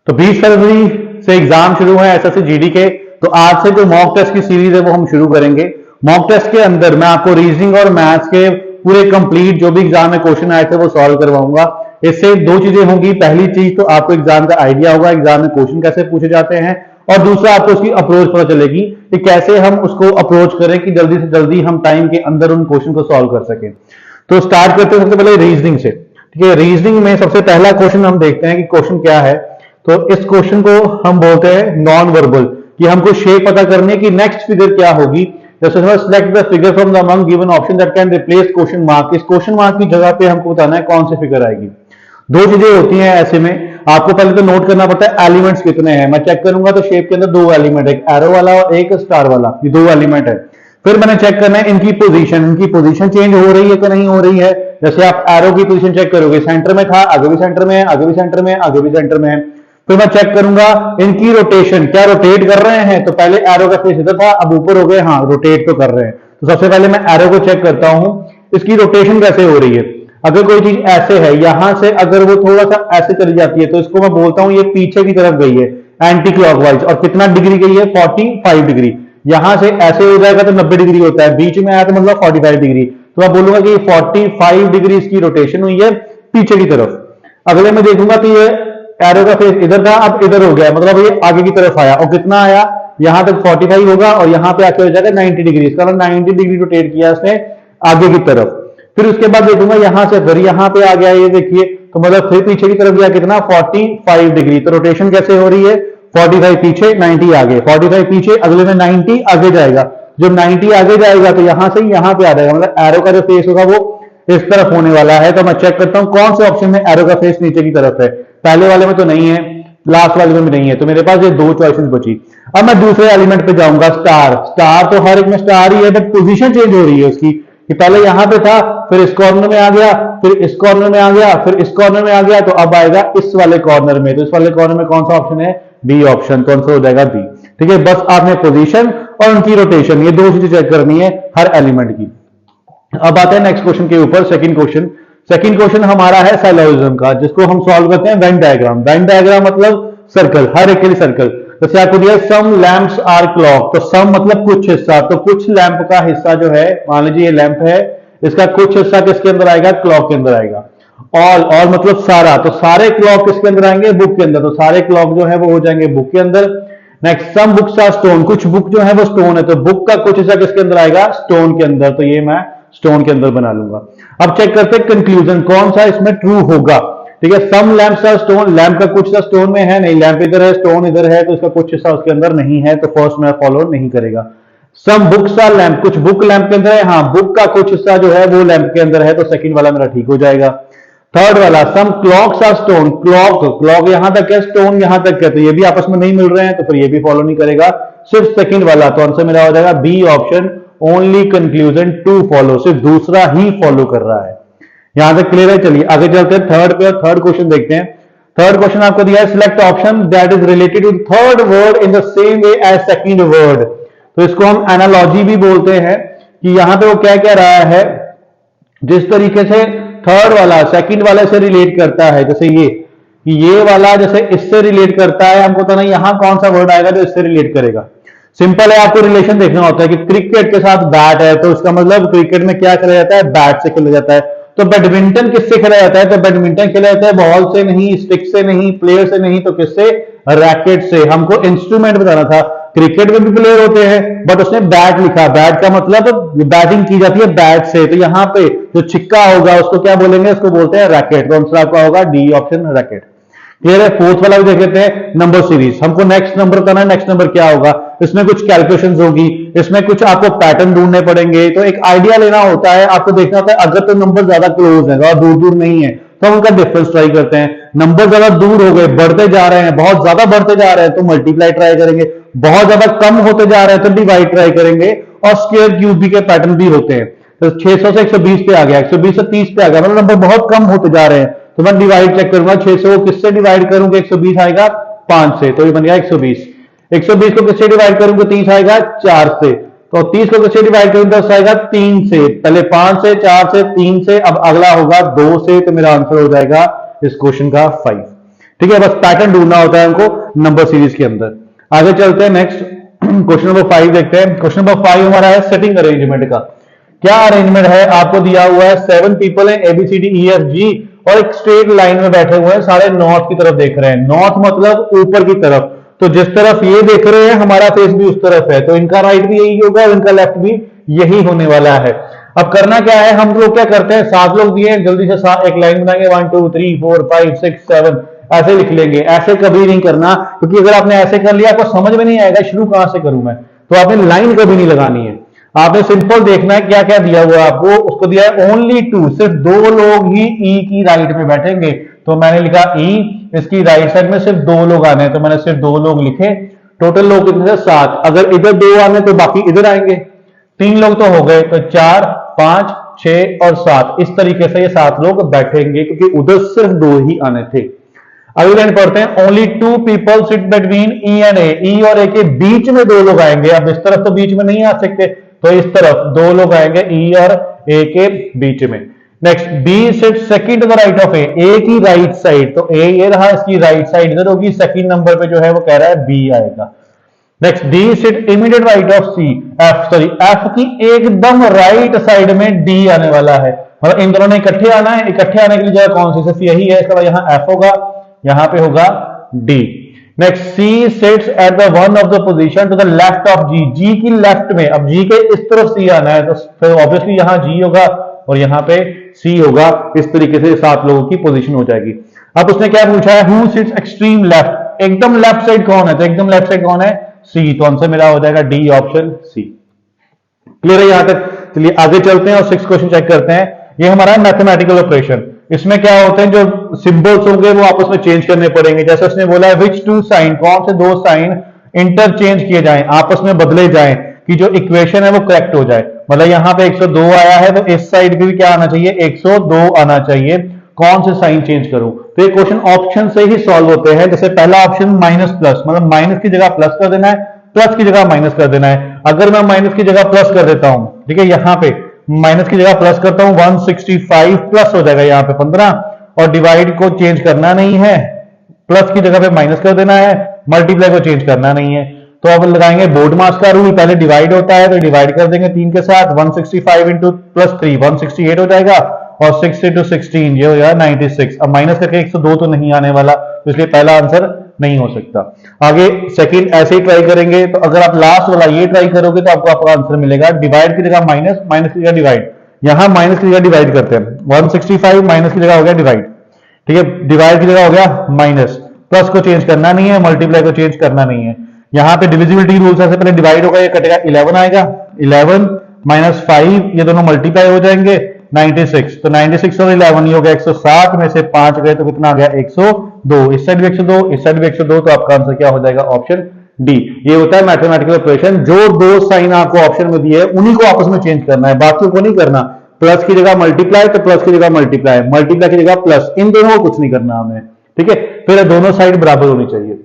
तो 20 फरवरी से एग्जाम शुरू है एसएससी जीडी के। तो आज से जो मॉक टेस्ट की सीरीज है वो हम शुरू करेंगे। मॉक टेस्ट के अंदर मैं आपको रीजनिंग और मैथ्स के पूरे कंप्लीट जो भी एग्जाम में क्वेश्चन आए थे वो सॉल्व करवाऊंगा। इससे दो चीजें होंगी, पहली चीज तो आपको एग्जाम का आइडिया होगा एग्जाम में क्वेश्चन कैसे पूछे जाते हैं, और दूसरा आपको उसकी अप्रोच पता चलेगी कि कैसे हम उसको अप्रोच करें कि जल्दी से जल्दी हम टाइम के अंदर उन क्वेश्चन को सॉल्व कर सकें। तो स्टार्ट करते हैं सबसे पहले रीजनिंग से। ठीक है, रीजनिंग में सबसे पहला क्वेश्चन हम देखते हैं कि क्वेश्चन क्या है। तो इस क्वेश्चन को हम बोलते हैं नॉन वर्बल, कि हमको शेप पता करनी है कि नेक्स्ट फिगर क्या होगी। जैसे select the figure from the among given option that can replace question mark. इस क्वेश्चन मार्क की जगह पे हमको बताना है कौन सी फिगर आएगी। दो चीजें होती हैं ऐसे में, आपको पहले तो नोट करना पड़ता है एलिमेंट्स कितने हैं। मैं चेक करूंगा तो शेप के अंदर दो एलिमेंट है, एक एरो वाला और एक स्टार वाला, ये दो एलिमेंट है। फिर मैंने चेक करना है इनकी पोजीशन चेंज हो रही है कि नहीं हो रही है। जैसे आप एरो की पोजीशन चेक करोगे, सेंटर में था, आगे भी सेंटर में है, आगे भी सेंटर में है, आगे भी सेंटर में है। फिर मैं चेक करूंगा इनकी रोटेशन, क्या रोटेट कर रहे हैं। तो पहले एरो का फेस इधर था, अब ऊपर हो गए, हाँ रोटेट तो कर रहे हैं। तो सबसे पहले मैं एरो को चेक करता हूं, इसकी रोटेशन कैसे हो रही है। अगर कोई चीज ऐसे है, यहां से अगर वो थोड़ा सा ऐसे चली जाती है तो इसको मैं बोलता हूं ये पीछे की तरफ गई है एंटी क्लॉकवाइज। और कितना डिग्री गई है, 45 डिग्री। यहां से ऐसे हो जाएगा तो 90 डिग्री होता है, बीच में आया तो मतलब 45 डिग्री। तो मैं बोलूंगा कि 45 डिग्री इसकी रोटेशन हुई है पीछे की तरफ। अगले में देखूंगा तो ये एरो का फेस इधर था, अब इधर हो गया, मतलब ये आगे की तरफ आया। और कितना आया, यहां तक 45 होगा और यहां पे आके हो जाएगा 90 डिग्री। इसका मतलब 90 डिग्री रोटेट किया इसने आगे की तरफ। फिर उसके बाद देखूंगा यहां से फिर यहां पे आ गया, ये देखिए, तो मतलब फिर पीछे की तरफ गया कितना, 45 डिग्री। तो रोटेशन कैसे हो रही है, 45 पीछे 90 आगे, 45 पीछे, अगले में 90 आगे जाएगा। जब 90 आगे जाएगा तो यहां से यहां पे आ जाएगा, मतलब एरो का जो फेस होगा वो इस तरफ होने वाला है। तो मैं चेक करता हूं कौन से ऑप्शन में एरो का फेस नीचे की तरफ है। पहले वाले में तो नहीं है, लास्ट वाले में भी नहीं है, तो मेरे पास ये दो चॉइसेस बची। अब मैं दूसरे एलिमेंट पे जाऊंगा, स्टार। स्टार तो हर एक में स्टार ही है, बट पोजीशन चेंज हो रही है उसकी, कि पहले यहां पे था, फिर इस कॉर्नर में आ गया, फिर इस कॉर्नर में आ गया, फिर इस कॉर्नर में आ गया, तो अब आएगा इस वाले कॉर्नर में। तो इस वाले कॉर्नर में कौन सा ऑप्शन है, बी ऑप्शन। कौन सा हो जाएगा, बी। ठीक है, बस आपने पोजीशन और उनकी रोटेशन ये दो चीजें चेक करनी है हर एलिमेंट की। अब आते हैं नेक्स्ट क्वेश्चन के ऊपर, सेकंड क्वेश्चन। सेकंड क्वेश्चन हमारा है साइलोजिज्म का, जिसको हम सॉल्व करते हैं वेन डायग्राम। वेन डायग्राम मतलब सर्कल, हर एक के लिए सर्कल। जैसे आपको दिया सम लैंप्स आर क्लॉक, तो सम मतलब कुछ हिस्सा, तो कुछ लैंप का हिस्सा जो है, मान लीजिए ये लैंप है, इसका कुछ हिस्सा किसके अंदर आएगा, क्लॉक के अंदर आएगा। ऑल मतलब सारा, तो सारे क्लॉक किसके अंदर आएंगे, बुक के अंदर। तो सारे क्लॉक जो है वो हो जाएंगे बुक के अंदर। Next, some books are stone, कुछ बुक जो है वो स्टोन है, तो बुक का कुछ हिस्सा किसके अंदर आएगा, स्टोन के अंदर। तो ये मैं स्टोन के अंदर बना लूंगा। अब चेक करते हैं कंक्लूजन कौन सा इसमें ट्रू होगा। ठीक है, सम लैंप्स आर स्टोन, लैंप का कुछ हिस्सा स्टोन में है, नहीं, लैंप इधर है, स्टोन इधर है, तो इसका कुछ हिस्सा उसके अंदर नहीं है, तो फर्स्ट में फॉलो नहीं करेगा। सम बुक्स आर लैंप, कुछ बुक लैंप के अंदर है, हाँ बुक का कुछ हिस्सा जो है वो लैंप के अंदर है, तो सेकंड वाला मेरा ठीक हो जाएगा। थर्ड वाला, सम क्लॉक्स आर स्टोन, क्लॉक यहां तक है, स्टोन यहां तक है, तो ये भी आपस में नहीं मिल रहे हैं, तो फिर ये भी फॉलो नहीं करेगा, सिर्फ सेकंड वाला। तो आंसर मेरा हो जाएगा B option, only conclusion two follow, सिर्फ दूसरा ही फॉलो कर रहा है। यहां तक क्लियर है। चलिए आगे चलते हैं थर्ड पे, और थर्ड क्वेश्चन देखते हैं। थर्ड क्वेश्चन आपको दिया है, select option that is related to third word in the same way as second word. तो इसको हम एनालॉजी भी बोलते हैं, कि यहां पे वो क्या कह रहा है, जिस तरीके से थर्ड वाला सेकंड वाले से रिलेट करता है, जैसे ये वाला जैसे इससे रिलेट करता है, हमको तो नहीं यहां कौन सा वर्ड आएगा जो इससे रिलेट करेगा। सिंपल है, आपको रिलेशन देखना होता है कि क्रिकेट के साथ बैट है, तो उसका मतलब क्रिकेट में क्या खेला जाता है, बैट से खेला जाता है। तो बैडमिंटन किससे खेला जाता है, तो बैडमिंटन खेला जाता है बॉल से नहीं, स्टिक से नहीं, प्लेयर से नहीं, तो किससे, रैकेट से। हमको इंस्ट्रूमेंट बताना था, क्रिकेट में भी प्लेयर होते हैं, बट उसने बैट लिखा, बैट का मतलब बैटिंग की जाती है बैट से, तो यहां पे जो छिक्का होगा उसको क्या बोलेंगे, उसको बोलते हैं रैकेट। तो आंसर आपका होगा डी ऑप्शन, रैकेट। क्लियर है। फोर्थ वाला भी देख लेते हैं, नंबर सीरीज। हमको नेक्स्ट नंबर करना है, नेक्स्ट नंबर क्या होगा, इसमें कुछ कैलकुलेशंस होगी, इसमें कुछ आपको पैटर्न ढूंढने पड़ेंगे, तो एक आइडिया लेना होता है, आपको देखना होता है अगर तो नंबर ज्यादा क्लोज है और दूर दूर नहीं है तो हम उनका डिफरेंस ट्राई करते हैं। नंबर ज्यादा दूर हो गए, बढ़ते जा रहे हैं, बहुत ज्यादा बढ़ते जा रहे हैं, तो मल्टीप्लाई ट्राई करेंगे, बहुत ज्यादा कम होते जा रहे हैं तो डिवाइड ट्राई करेंगे, और स्क्वायर क्यूब के पैटर्न भी होते हैं। तो 600 से 120 पे आ गया, 120 से 30 पे आ गया, मतलब नंबर बहुत कम होते जा रहे हैं, तो मैं डिवाइड चेक करूंगा, 600 को किससे डिवाइड करूंगा, 120 आएगा 5 से, तो ये बन गया 120। 120 को किससे डिवाइड करूंगा, 30 आएगा 4 से, तो 30 को किससे डिवाइड करूंगा, 10 आएगा 3 से, पहले 5 से, 4 से, 3 से, अब अगला होगा 2 से, तो मेरा आंसर हो जाएगा इस क्वेश्चन का 5। ठीक है, बस पैटर्न ढूंढना होता है हमको नंबर सीरीज के अंदर। आगे चलते हैं, नेक्स्ट क्वेश्चन नंबर 5 देखते हैं। क्वेश्चन नंबर 5 हमारा है सेटिंग अरेंजमेंट का। क्या अरेंजमेंट है, आपको दिया हुआ है 7 पीपल है ABCDEFG और एक स्ट्रेट लाइन में बैठे हुए हैं, सारे नॉर्थ की तरफ देख रहे हैं। नॉर्थ मतलब ऊपर की तरफ, तो जिस तरफ ये देख रहे हैं हमारा फेस भी उस तरफ है, तो इनका राइट भी यही होगा और इनका लेफ्ट भी यही होने वाला है। अब करना क्या है, हम लोग क्या करते हैं, 7 लोग दिए हैं, जल्दी से एक लाइन बनाएंगे, 1 2 3 4 5 6 7 ऐसे लिख लेंगे। ऐसे कभी नहीं करना, क्योंकि अगर आपने ऐसे कर लिया आपको समझ में नहीं आएगा शुरू कहां से करूं मैं, तो आपने लाइन कभी नहीं लगानी है। आपने सिंपल देखना है क्या क्या दिया हुआ है आपको, उसको दिया है ओनली 2, सिर्फ 2 लोग ही ई की राइट में बैठेंगे, तो मैंने लिखा ई, इसकी राइट साइड में सिर्फ 2 लोग आने हैं, तो मैंने सिर्फ 2 लोग लिखे। टोटल लोग कितने थे, 7। अगर इधर 2 आने तो बाकी इधर आएंगे, 3 लोग तो हो गए, तो 4 5 6 और 7, इस तरीके से ये 7 लोग बैठेंगे, क्योंकि उधर सिर्फ 2 ही आने थे। अगली लाइन पढ़ते हैं, only 2 people sit between E and A, E और ए के बीच में 2 लोग आएंगे। अब इस तरफ तो बीच में नहीं आ सकते, तो इस तरफ 2 लोग आएंगे ई और ए के बीच में। Next, B sit second to the right of A की राइट साइड, तो ए ये रहा, इसकी राइट साइड इधर होगी, सेकंड नंबर पे जो है वो कह रहा है बी आएगा। Next, D sit immediate right of C, F की एकदम राइट साइड में डी आने वाला है, मतलब इन दोनों ने इकट्ठे आना है। इकट्ठे आने के लिए जगह कौन सी, सिर्फ यही है, इसका यहाँ एफ होगा, यहाँ पे होगा D. Next, C sits at the one of the position to the left of G, G की लेफ्ट में, अब जी के इस तरफ सी आना है, तो फिर ऑब्वियसली यहाँ जी होगा और यहाँ पे सी होगा। इस तरीके से 7 लोगों की पोजीशन हो जाएगी। अब उसने क्या पूछा है, हु सिट्स एक्सट्रीम लेफ्ट, एकदम लेफ्ट साइड कौन है, तो एकदम लेफ्ट साइड कौन है, सी, तो आंसर मेरा हो जाएगा डी ऑप्शन सी। क्लियर है यहां तक? चलिए आगे चलते हैं और 6 क्वेश्चन चेक करते हैं। ये हमारा मैथमेटिकल ऑपरेशन, इसमें क्या होते हैं, जो सिंबल्स होंगे वो आपस में चेंज करने पड़ेंगे। जैसे उसने बोला है विच 2 साइन, कौन से 2 साइन इंटरचेंज किए जाएं, आपस में बदले जाएं, कि जो इक्वेशन है वो करेक्ट हो जाए। मतलब यहाँ पे 102 आया है, तो इस साइड पे भी क्या आना चाहिए, 102 आना चाहिए। कौन से साइन चेंज करूं, तो ये क्वेश्चन ऑप्शन से ही सॉल्व होते हैं। जैसे पहला ऑप्शन माइनस प्लस, मतलब माइनस की जगह प्लस कर देना है, प्लस की जगह माइनस कर देना है। अगर मैं माइनस की जगह प्लस कर देता हूं, ठीक है, यहाँ पे माइनस की जगह प्लस करता हूं, 165 प्लस हो जाएगा यहाँ पे 15, और डिवाइड को चेंज करना नहीं है, प्लस की जगह पे माइनस कर देना है, मल्टीप्लाई को चेंज करना नहीं है। तो अब लगाएंगे बोर्ड मास का रूल, पहले डिवाइड होता है तो डिवाइड कर देंगे 3 के साथ, 165 इंटू प्लस 3 168 हो जाएगा, और 6 इंटू 16 ये हो जाएगा 96। अब माइनस करके 102 तो नहीं आने वाला, तो इसलिए पहला आंसर नहीं हो सकता। आगे सेकंड ऐसे ही ट्राई करेंगे, तो अगर आप लास्ट वाला ये ट्राई करोगे तो आपको आपका आंसर मिलेगा डिवाइड की जगह माइनस, माइनस की जगह डिवाइड। यहां माइनस की जगह डिवाइड करते हैं, 165 माइनस की जगह हो गया डिवाइड, ठीक है, डिवाइड की जगह हो गया माइनस, प्लस को चेंज करना नहीं है, मल्टीप्लाई को चेंज करना नहीं है। यहाँ पे डिविजिबिलिटी रूल से पहले डिवाइड होगा, ये कटेगा 11 आएगा, 11 माइनस 5 ये दोनों मल्टीप्लाई हो जाएंगे 96, तो 96 और 11 ये हो गया 107 में से 5 गए तो कितना आ गया 102, इस साइड भी 102 इस साइड भी 102, तो आपका आंसर क्या हो जाएगा ऑप्शन डी। ये होता है मैथमेटिकल ऑपरेशन, जो 2 साइन आपको ऑप्शन में दिए उन्हीं को आपस में चेंज करना है, बाकियों को नहीं करना। प्लस की जगह मल्टीप्लाई तो प्लस की जगह मल्टीप्लाई, मल्टीप्लाई की जगह प्लस, इन दोनों को कुछ नहीं करना हमें, ठीक है, फिर दोनों साइड बराबर होनी चाहिए।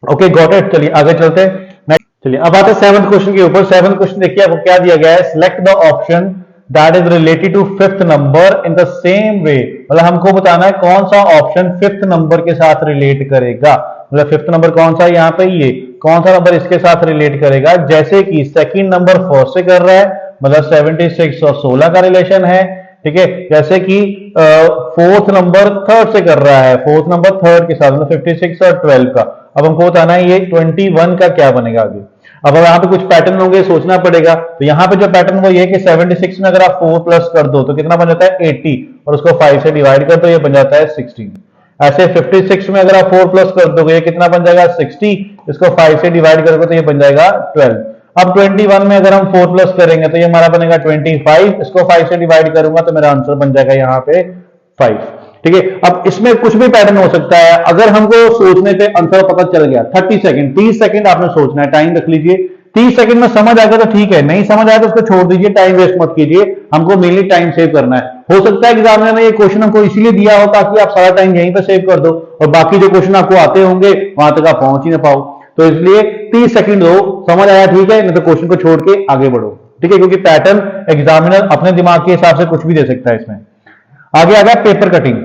Okay got it. चलिए आगे चलते हैं नेक्स्ट। चलिए अब आते हैं 7th क्वेश्चन के ऊपर। 7th क्वेश्चन देखिए आपको क्या दिया गया है, select the option that is related to 5th number in the same way, मतलब हमको बताना है कौन सा ऑप्शन 5th नंबर के साथ रिलेट करेगा। मतलब 5th नंबर कौन सा है यहाँ पे, ये कौन सा नंबर इसके साथ रिलेट करेगा। जैसे कि सेकंड नंबर 4 से कर रहा है, मतलब 76 और 16 का रिलेशन है, ठीक है। जैसे कि 4th नंबर 3rd से कर रहा है, 4th नंबर 3rd के साथ, मतलब 56 और 12 का। अब हमको बताना है ये 21 का क्या बनेगा आगे। अब यहाँ पे कुछ पैटर्न होंगे, सोचना पड़ेगा। तो यहाँ पे जो पैटर्न वो ये कि 76 में अगर आप 4 प्लस कर दो तो कितना बन जाता है 80, और उसको 5 से डिवाइड कर दो, ये बन जाता है 16। ऐसे 56 में अगर आप 4 प्लस कर दोगे ये कितना बन जाएगा 60, इसको 5 से डिवाइड करोगे तो ये बन जाएगा 12। अब 21 में अगर हम 4 प्लस करेंगे तो ये हमारा बनेगा 25, इसको 5 से डिवाइड करूंगा तो मेरा आंसर बन जाएगा यहाँ पे 5, ठीक है। अब इसमें कुछ भी पैटर्न हो सकता है, अगर हमको सोचने पे आंसर पता चल गया 30 सेकंड 30 सेकंड आपने सोचना है, टाइम रख लीजिए। 30 सेकंड में समझ आएगा तो ठीक है, नहीं समझ आया तो उसको छोड़ दीजिए, टाइम वेस्ट मत कीजिए, हमको मेनली टाइम सेव करना है। हो सकता है एग्जामिनर ने ये क्वेश्चन हमको इसीलिए दिया हो ताकि आप सारा टाइम यहीं पे सेव कर दो, और बाकी जो क्वेश्चन आपको आते होंगे वहां तक आप पहुंच ही ना पाओ, तो इसलिए 30 सेकंड दो, समझ आया ठीक है, नहीं तो क्वेश्चन को छोड़ के आगे बढ़ो, ठीक है, क्योंकि पैटर्न एग्जामिनर अपने दिमाग के हिसाब से कुछ भी दे सकता है इसमें। आगे आ गया पेपर कटिंग।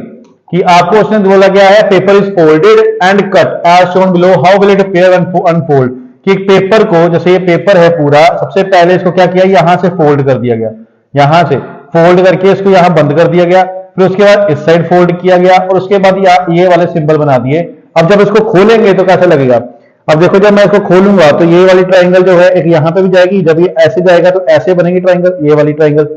कि आपको उसने बोला क्या है, paper is folded and cut as shown below, how will it appear unfold, कि एक पेपर को, जैसे ये पेपर है पूरा, सबसे पहले इसको क्या किया, यहां से फोल्ड कर दिया गया, यहां से फोल्ड करके इसको यहां बंद कर दिया गया, फिर उसके बाद इस साइड फोल्ड किया गया और उसके बाद ये वाले सिंबल बना दिए। अब जब इसको खोलेंगे तो कैसा लगेगा, अब देखो जब मैं इसको खोलूंगा तो ये वाली ट्राइंगल जो है एक यहां पे भी जाएगी, जब ये ऐसे जाएगा तो ऐसे बनेगी ट्राइंगल, ये वाली ट्राइंगल,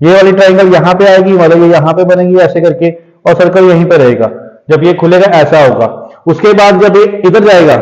ये वाली ट्राइंगल यहां पे आएगी, मतलब ये यहां पे बनेगी ऐसे करके, और सर्कल यहीं पे रहेगा। जब ये खुलेगा ऐसा होगा। उसके बाद जब ये इधर जाएगा,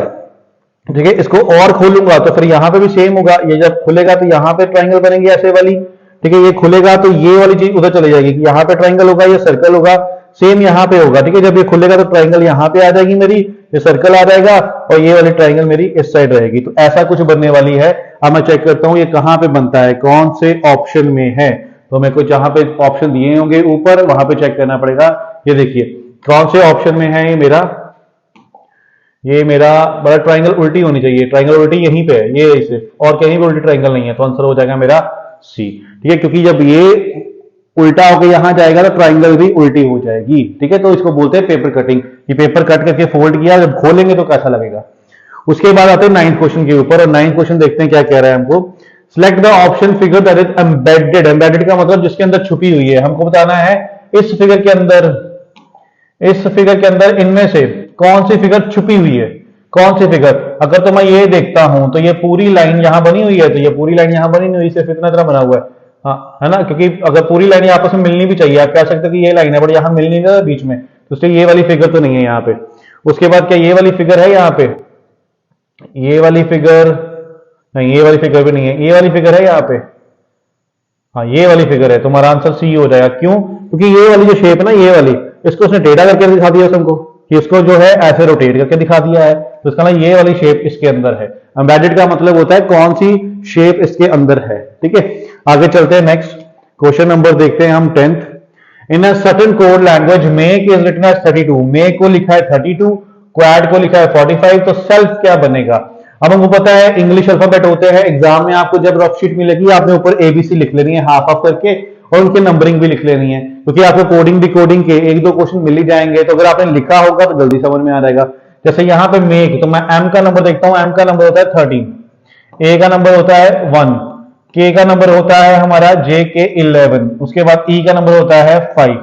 ठीक है, इसको और खोलूंगा तो फिर यहां पे भी सेम होगा, ये जब खुलेगा तो यहां पे ट्राइंगल बनेगी ऐसे वाली, ठीक है, ये खुलेगा तो ये वाली चीज उधर चली जाएगी कि यहाँ पे ट्राइंगल होगा, ये सर्कल होगा, सेम यहाँ पे होगा, ठीक है। जब ये खुलेगा तो ट्राइंगल यहाँ पे आ जाएगी मेरी, ये सर्कल आ जाएगा और ये वाली ट्राइंगल मेरी इस साइड रहेगी। तो ऐसा कुछ बनने वाली है। अब मैं चेक करता हूँ ये कहाँ पे बनता है, कौन से ऑप्शन में है। तो मेरे को जहां पे ऑप्शन दिए होंगे ऊपर वहां पे चेक करना पड़ेगा। ये देखिए कौन से ऑप्शन में है ये मेरा बड़ा ट्राइंगल उल्टी होनी चाहिए, ट्राइंगल उल्टी यहीं पे है, ये सिर्फ, और कहीं भी उल्टी ट्राइंगल नहीं है, तो आंसर हो जाएगा मेरा सी, ठीक है। क्योंकि जब ये उल्टा होकर यहां जाएगा तो ट्राइंगल भी उल्टी हो जाएगी, ठीक है। तो इसको बोलते हैं पेपर कटिंग, कि पेपर कट करके फोल्ड किया, जब खोलेंगे तो कैसा लगेगा। उसके बाद आते हैं 9th क्वेश्चन के ऊपर, और 9th क्वेश्चन देखते हैं क्या कह रहा है हमको। Select the option figure that is embedded, embedded का मतलब जिसके अंदर छुपी हुई है। हमको बताना है इस फिगर के अंदर इनमें से कौन सी फिगर छुपी हुई है, कौन सी फिगर। अगर तो मैं ये देखता हूं तो ये पूरी लाइन यहां बनी हुई है, तो ये पूरी लाइन यहां बनी नहीं हुई, सिर्फ इतना इतना बना हुआ है, हाँ, है ना। क्योंकि अगर पूरी लाइन आपस में मिलनी भी चाहिए, आप कह सकते हो कि ये लाइन है बट यहां मिल नहीं रहा बीच में, तो इसलिए ये वाली फिगर तो नहीं है यहाँ पे। उसके बाद क्या ये वाली फिगर है यहाँ पे, ये वाली फिगर नहीं, ये वाली फिगर भी नहीं है, ये वाली फिगर है यहाँ पे, हाँ ये वाली फिगर है। तो हमारा आंसर सी हो जाएगा। क्यों? क्योंकि ये वाली जो शेप है ना, ये वाली, इसको उसने टेढ़ा करके दिखा दिया हमको, कि इसको जो है ऐसे रोटेट करके दिखा दिया है, तो इसका मतलब ये वाली शेप इसके अंदर है। एम्बेडेड का मतलब होता है कौन सी शेप इसके अंदर है, ठीक है। आगे चलते हैं, नेक्स्ट क्वेश्चन नंबर देखते हैं हम 10th। In a certain code language make is written as 32, make को लिखा है 32, क्वाड को लिखा है 45, तो सेल्फ क्या बनेगा। अब हमको पता है इंग्लिश अल्फाबेट होते हैं, एग्जाम में आपको जब रफ शीट मिलेगी आपने ऊपर एबीसी लिख लेनी है हाफ ऑफ करके, और उनकी नंबरिंग भी लिख लेनी है, क्योंकि आपको कोडिंग डिकोडिंग के एक दो क्वेश्चन मिल ही जाएंगे, तो अगर आपने लिखा होगा तो जल्दी समझ में आ जाएगा। जैसे यहाँ पे मेक, तो मैं एम का नंबर देखता हूँ, एम का नंबर होता है 13, ए का नंबर होता है 1, के का नंबर होता है हमारा जे के 11, उसके बाद ई का नंबर होता है 5,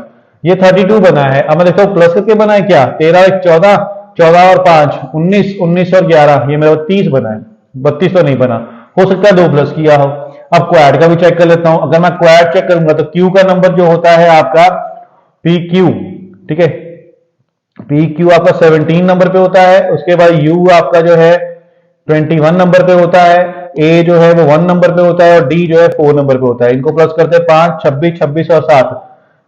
ये 32 बना है। अब मैं देखता हूँ प्लस करके बना है क्या, 13 1 14, 14 और 5 19, 19 और 11, ये मेरा 30 बना है, 32 तो नहीं बना, हो सकता है 2 प्लस किया हो। अब क्वाड का भी चेक कर लेता हूं। अगर मैं क्वाड चेक करूंगा तो क्यू का नंबर जो होता है आपका पी क्यू, ठीक है, पी क्यू आपका 17 नंबर पे होता है। उसके बाद यू आपका जो है 21 नंबर पे होता है, ए जो है वो 1 नंबर पे होता है, और डी जो है 4 नंबर पे होता है। इनको प्लस करते हैं 5 26 26 और 7,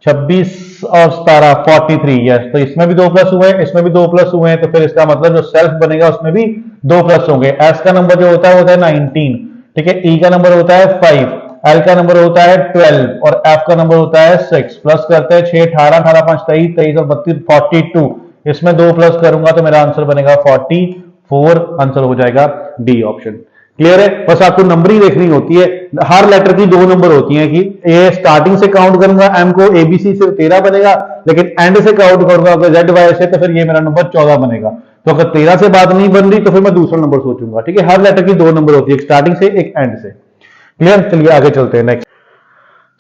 26 और 17 43, यस। तो इसमें भी 2 प्लस हुए, इसमें भी 2 प्लस हुए हैं, तो फिर इसका मतलब जो सेल्फ बनेगा उसमें भी 2 प्लस होंगे। एस का नंबर जो होता है 19, ठीक है, ई का नंबर होता है 5, एल का नंबर होता है 12 और एफ का नंबर होता है 6। प्लस करते हैं 6 18 18 5 23 23 और 32 42, इसमें 2 प्लस करूंगा तो मेरा आंसर बनेगा 44, आंसर हो जाएगा डी ऑप्शन। क्लियर है? बस आपको नंबरिंग देखनी होती है, हर लेटर की 2 नंबर होती हैं, कि ए स्टार्टिंग से काउंट करूंगा एम को, एबीसी से 13 बनेगा, लेकिन एंड से काउंट करूंगा अगर जेड वाई से, तो फिर ये मेरा नंबर 14 बनेगा। तो अगर 13 से बात नहीं बन रही तो फिर मैं दूसरा नंबर सोचूंगा, ठीक है। हर लेटर की 2 नंबर होती है, एक स्टार्टिंग से एक एंड से। क्लियर? चलिए आगे चलते हैं नेक्स्ट।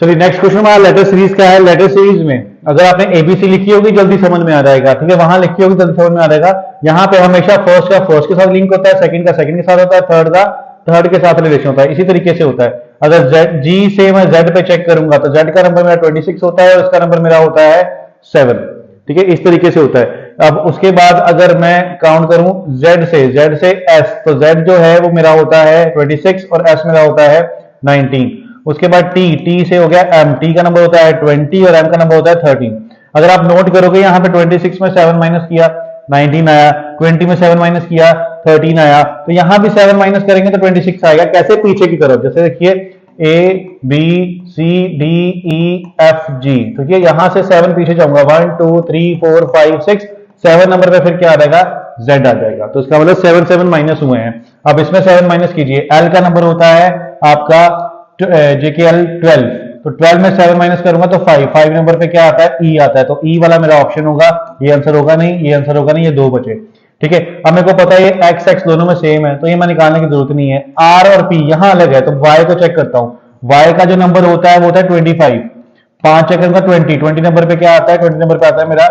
चलिए नेक्स्ट क्वेश्चन हमारा लेटर सीरीज का है। लेटर सीरीज में अगर आपने एबीसी लिखी होगी जल्दी समझ में आ जाएगा, ठीक है, वहां लिखी होगी जल्दी समझ में आ जाएगा। यहाँ पे हमेशा फर्स्ट का फर्स्ट के साथ लिंक होता है, सेकंड का सेकंड के साथ होता है, थर्ड का थर्ड के साथ रिलेशन होता है, इसी तरीके से होता है। अगर जेड जी से मैं जेड पे चेक करूंगा तो जेड का नंबर मेरा 26 होता है और इसका नंबर मेरा होता है 7, ठीक है, इस तरीके से होता है। अब उसके बाद अगर मैं काउंट करूं जेड से एस, तो जेड जो है वो मेरा होता है 26 और एस मेरा होता है 19। उसके बाद टी से हो गया एम, टी का नंबर होता है 20 और एम का नंबर होता है 13। अगर आप नोट करोगे यहाँ पे 26 में 7 माइनस किया 19 आया, 20 में 7 माइनस किया 13 आया, तो यहां भी 7 माइनस करेंगे तो 26 आएगा। कैसे? पीछे की तरफ, जैसे देखिए A B C D E F G, तो ये यहां से 7 पीछे जाऊंगा, 1 2 3 4 5 6, 7 नंबर पे फिर क्या आ जाएगा, जेड आ जाएगा। तो इसका मतलब 7 माइनस हुए हैं। अब इसमें 7 माइनस कीजिए, एल का नंबर होता है आपका जेकेएल 12, तो 12 में 7 माइनस करूंगा तो 5, 5 नंबर पे क्या आता है, ई आता है, तो ई वाला मेरा ऑप्शन होगा, ये आंसर होगा नहीं, ये आंसर होगा नहीं, ये दो बचे। ठीक है, अब मेरे को पता है ये एक्स एक्स दोनों में सेम है, तो ये मैं निकालने की जरूरत नहीं है। आर और पी यहां अलग है, तो वाई को चेक करता हूं, वाई का जो नंबर होता है वो होता है 25, 5 चेक करूंगा 20 नंबर पे क्या आता है, 20 नंबर पे आता है मेरा